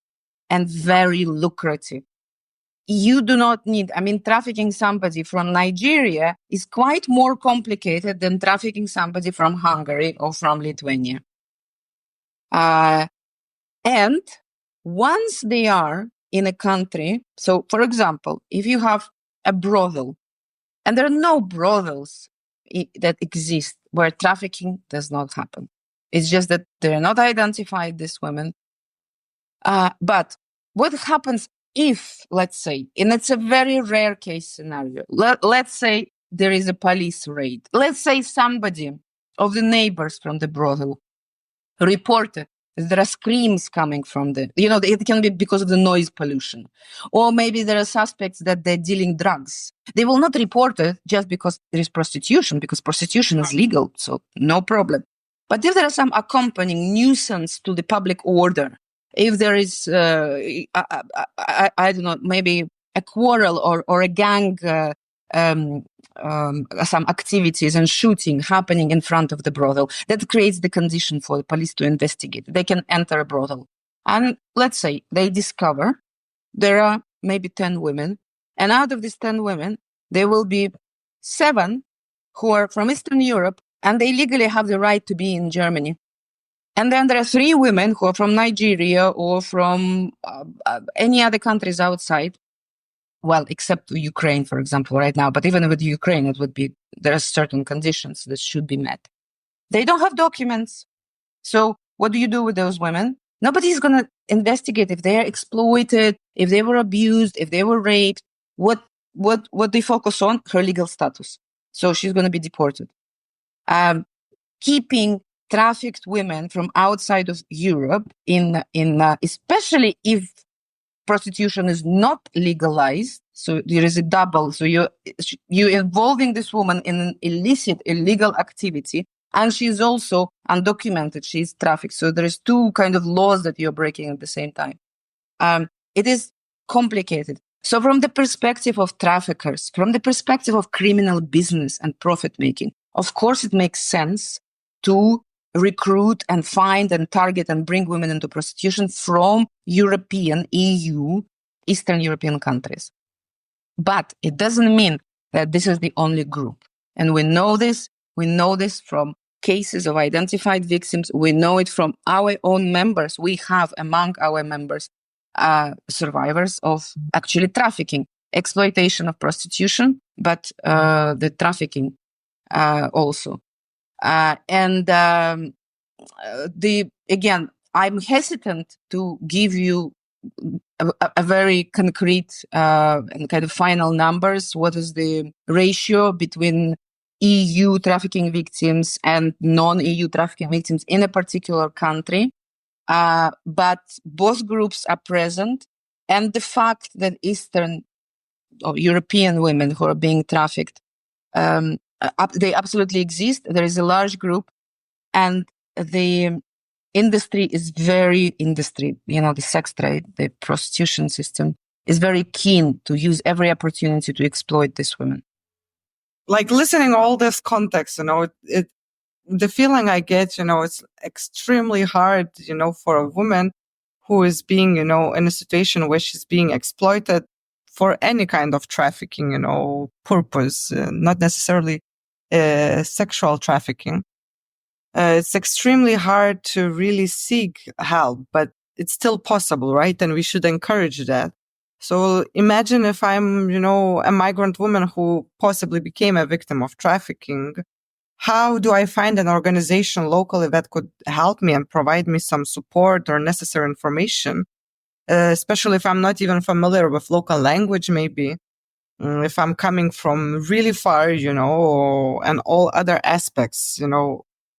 and very lucrative. You do not need, trafficking somebody from Nigeria is quite more complicated than trafficking somebody from Hungary or from Lithuania. And once they are in a country, so for example, if you have a brothel, and there are no brothels that exist where trafficking does not happen. It's just that they're not identified, these women. But what happens if, let's say, and it's a very rare case scenario, let's say there is a police raid. Let's say somebody of the neighbors from the brothel reported that there are screams coming from it can be because of the noise pollution. Or maybe there are suspects that they're dealing drugs. They will not report it just because there is prostitution, because prostitution is legal, so no problem. But if there are some accompanying nuisance to the public order, if there is, I don't know, maybe a quarrel or a gang, some activities and shooting happening in front of the brothel, that creates the condition for the police to investigate. They can enter a brothel. And let's say they discover there are maybe 10 women. And out of these 10 women, there will be 7 who are from Eastern Europe, and they legally have the right to be in Germany. And then there are 3 women who are from Nigeria or from any other countries outside. Well, except Ukraine, for example, right now. But even with Ukraine, there are certain conditions that should be met. They don't have documents. So what do you do with those women? Nobody's going to investigate if they are exploited, if they were abused, if they were raped. What they focus on? Her legal status. So she's going to be deported. Keeping trafficked women from outside of Europe in especially if prostitution is not legalized, so there is a double. So you're involving this woman in an illegal activity, and she's also undocumented. She's trafficked. So there is 2 kind of laws that you're breaking at the same time. It is complicated. So from the perspective of traffickers, from the perspective of criminal business and profit making, of course it makes sense to recruit and find and target and bring women into prostitution from European, EU, Eastern European countries. But it doesn't mean that this is the only group. And we know this from cases of identified victims. We know it from our own members. We have among our members survivors of actually trafficking, exploitation of prostitution, but the trafficking also. Again, I'm hesitant to give you a very concrete and kind of final numbers. What is the ratio between EU trafficking victims and non-EU trafficking victims in a particular country? But both groups are present. And the fact that Eastern or European women who are being trafficked, they absolutely exist. There is a large group, and the industry is the sex trade, the prostitution system is very keen to use every opportunity to exploit these women. Like listening all this context, the feeling I get, it's extremely hard, for a woman who is being, in a situation where she's being exploited for any kind of trafficking, purpose, not necessarily sexual trafficking. It's extremely hard to really seek help, but it's still possible, right? And we should encourage that. So imagine if I'm, a migrant woman who possibly became a victim of trafficking. How do I find an organization locally that could help me and provide me some support or necessary information? Especially if I'm not even familiar with local language, maybe. If I'm coming from really far, and all other aspects,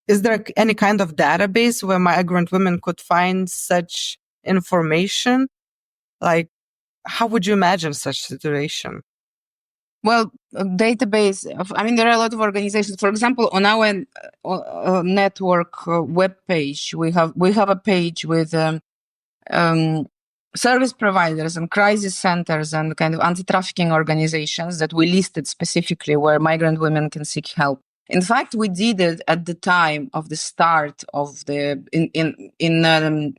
is there any kind of database where migrant women could find such information? Like, how would you imagine such situation? Well, a database there are a lot of organizations. For example, on our network webpage, we have a page with service providers and crisis centers and kind of anti-trafficking organizations that we listed specifically where migrant women can seek help. In fact, we did it at the time of the start of in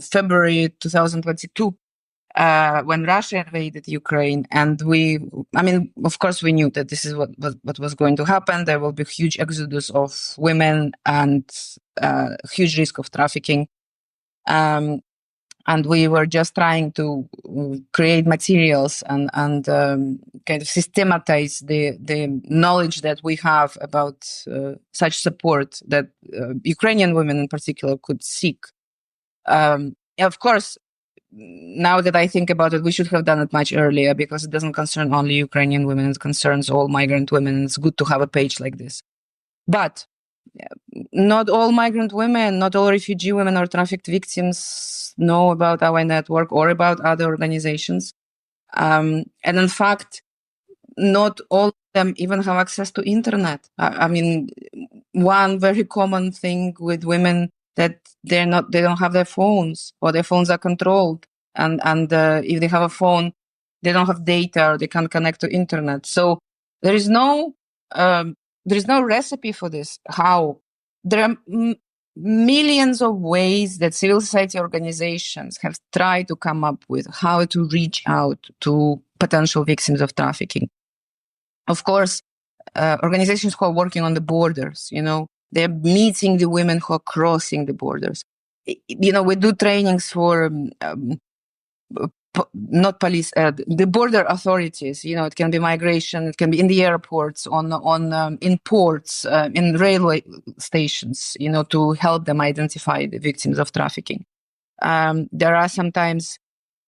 February 2022. When Russia invaded Ukraine, and of course, we knew that this is what was going to happen. There will be huge exodus of women and huge risk of trafficking. And we were just trying to create materials and kind of systematize the knowledge that we have about such support that Ukrainian women in particular could seek. Of course, now that I think about it, we should have done it much earlier because it doesn't concern only Ukrainian women. It concerns all migrant women. It's good to have a page like this. But not all migrant women, not all refugee women or trafficked victims know about our network or about other organizations. And in fact, not all of them even have access to internet. One very common thing with women that they don't have their phones, or their phones are controlled. And if they have a phone, they don't have data, or they can't connect to internet. So there is no recipe for this. How? There are millions of ways that civil society organizations have tried to come up with how to reach out to potential victims of trafficking. Of course, organizations who are working on the borders, they're meeting the women who are crossing the borders. We do trainings for not police, the border authorities. It can be migration, it can be in the airports, in ports, in railway stations. To help them identify the victims of trafficking. There are sometimes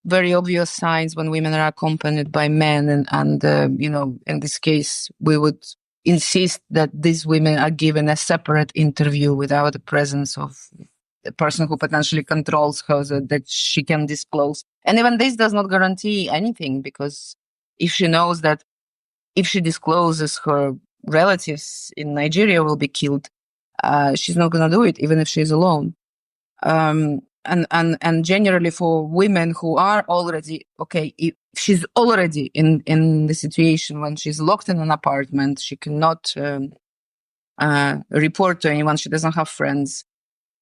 very obvious signs when women are accompanied by men, and in this case, we would insist that these women are given a separate interview without the presence of the person who potentially controls her, so that she can disclose. And even this does not guarantee anything, because if she knows that if she discloses, her relatives in Nigeria will be killed, she's not going to do it, even if she's alone. And generally for women who are already, if she's already in the situation when she's locked in an apartment, she cannot report to anyone, she doesn't have friends.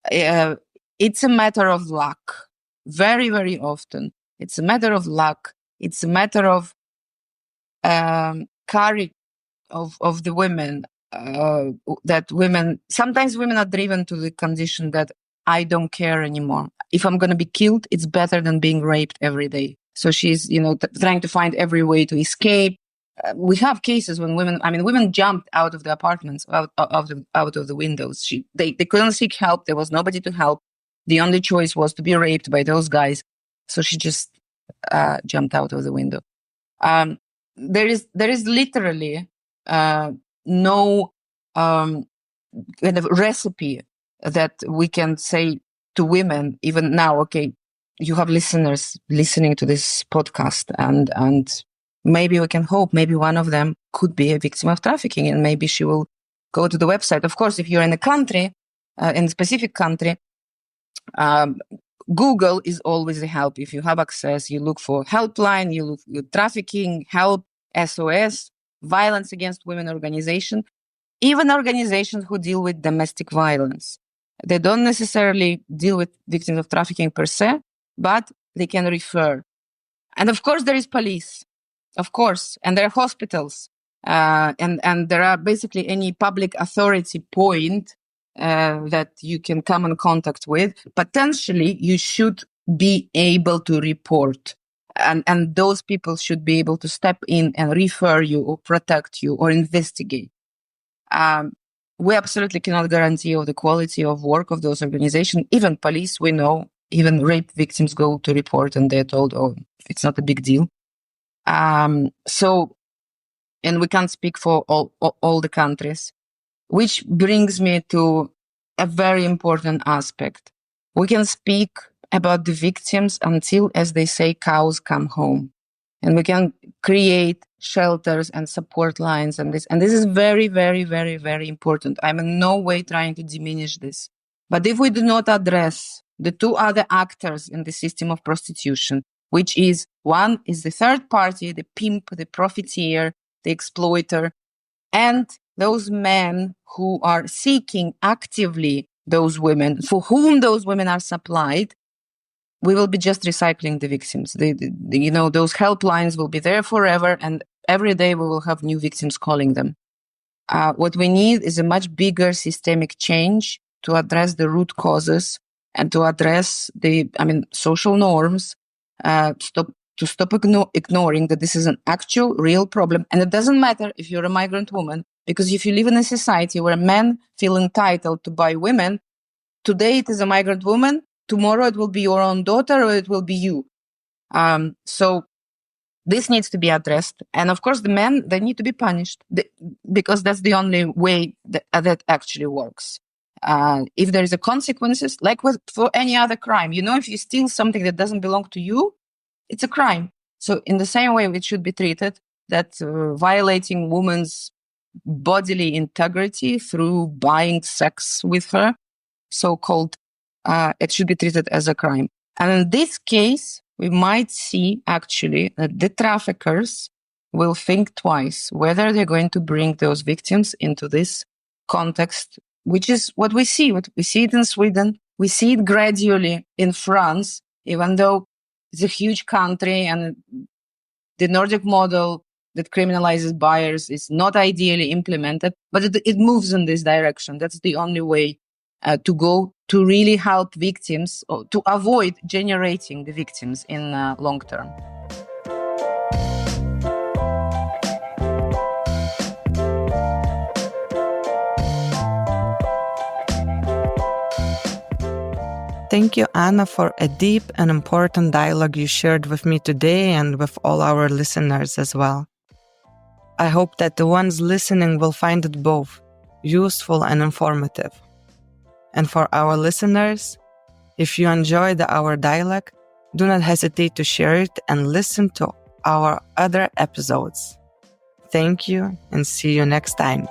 It's a matter of luck. Very, very often. It's a matter of luck. It's a matter of courage of the women. Sometimes women are driven to the condition that I don't care anymore. If I'm going to be killed, it's better than being raped every day. So she's, trying to find every way to escape. We have cases when women jumped out of the apartments, out of the windows. They couldn't seek help. There was nobody to help. The only choice was to be raped by those guys. So she just jumped out of the window. There is literally no kind of recipe that we can say to women, even now, okay, you have listeners listening to this podcast, and maybe we can hope maybe one of them could be a victim of trafficking, and maybe she will go to the website. Of course, if you're in a country, in a specific country, Google is always a help. If you have access, you look for helpline, you look for trafficking, help, SOS, violence against women organization, even organizations who deal with domestic violence. They don't necessarily deal with victims of trafficking per se, but they can refer. And of course, there is police, of course, and there are hospitals, and there are basically any public authority point that you can come in contact with. Potentially, you should be able to report, and those people should be able to step in and refer you or protect you or investigate. We absolutely cannot guarantee the quality of work of those organizations. Even police, we know, even rape victims go to report and they're told, oh, it's not a big deal. And we can't speak for all the countries, which brings me to a very important aspect. We can speak about the victims until, as they say, cows come home. And we can create shelters and support lines and this. And this is very, very, very, very important. I'm in no way trying to diminish this. But if we do not address the two other actors in the system of prostitution, which is one is the third party, the pimp, the profiteer, the exploiter, and those men who are seeking actively those women, for whom those women are supplied, we will be just recycling the victims. Those helplines will be there forever, and every day we will have new victims calling them. What we need is a much bigger systemic change to address the root causes and to address social norms, to stop ignoring that this is an actual, real problem. And it doesn't matter if you're a migrant woman, because if you live in a society where men feel entitled to buy women, today it is a migrant woman, tomorrow it will be your own daughter or it will be you. So this needs to be addressed. And of course, the men, they need to be punished because that's the only way that actually works. If there is a consequences, like for any other crime, if you steal something that doesn't belong to you, it's a crime. So in the same way it should be treated, that violating women's bodily integrity through buying sex with her, so-called, it should be treated as a crime. And in this case, we might see actually that the traffickers will think twice whether they're going to bring those victims into this context, which is what we see. We see it in Sweden. We see it gradually in France, even though it's a huge country and the Nordic model that criminalizes buyers is not ideally implemented, but it moves in this direction. That's the only way to go to really help victims, or to avoid generating the victims in long term. Thank you, Anna, for a deep and important dialogue you shared with me today and with all our listeners as well. I hope that the ones listening will find it both useful and informative. And for our listeners, if you enjoyed our dialogue, do not hesitate to share it and listen to our other episodes. Thank you and see you next time.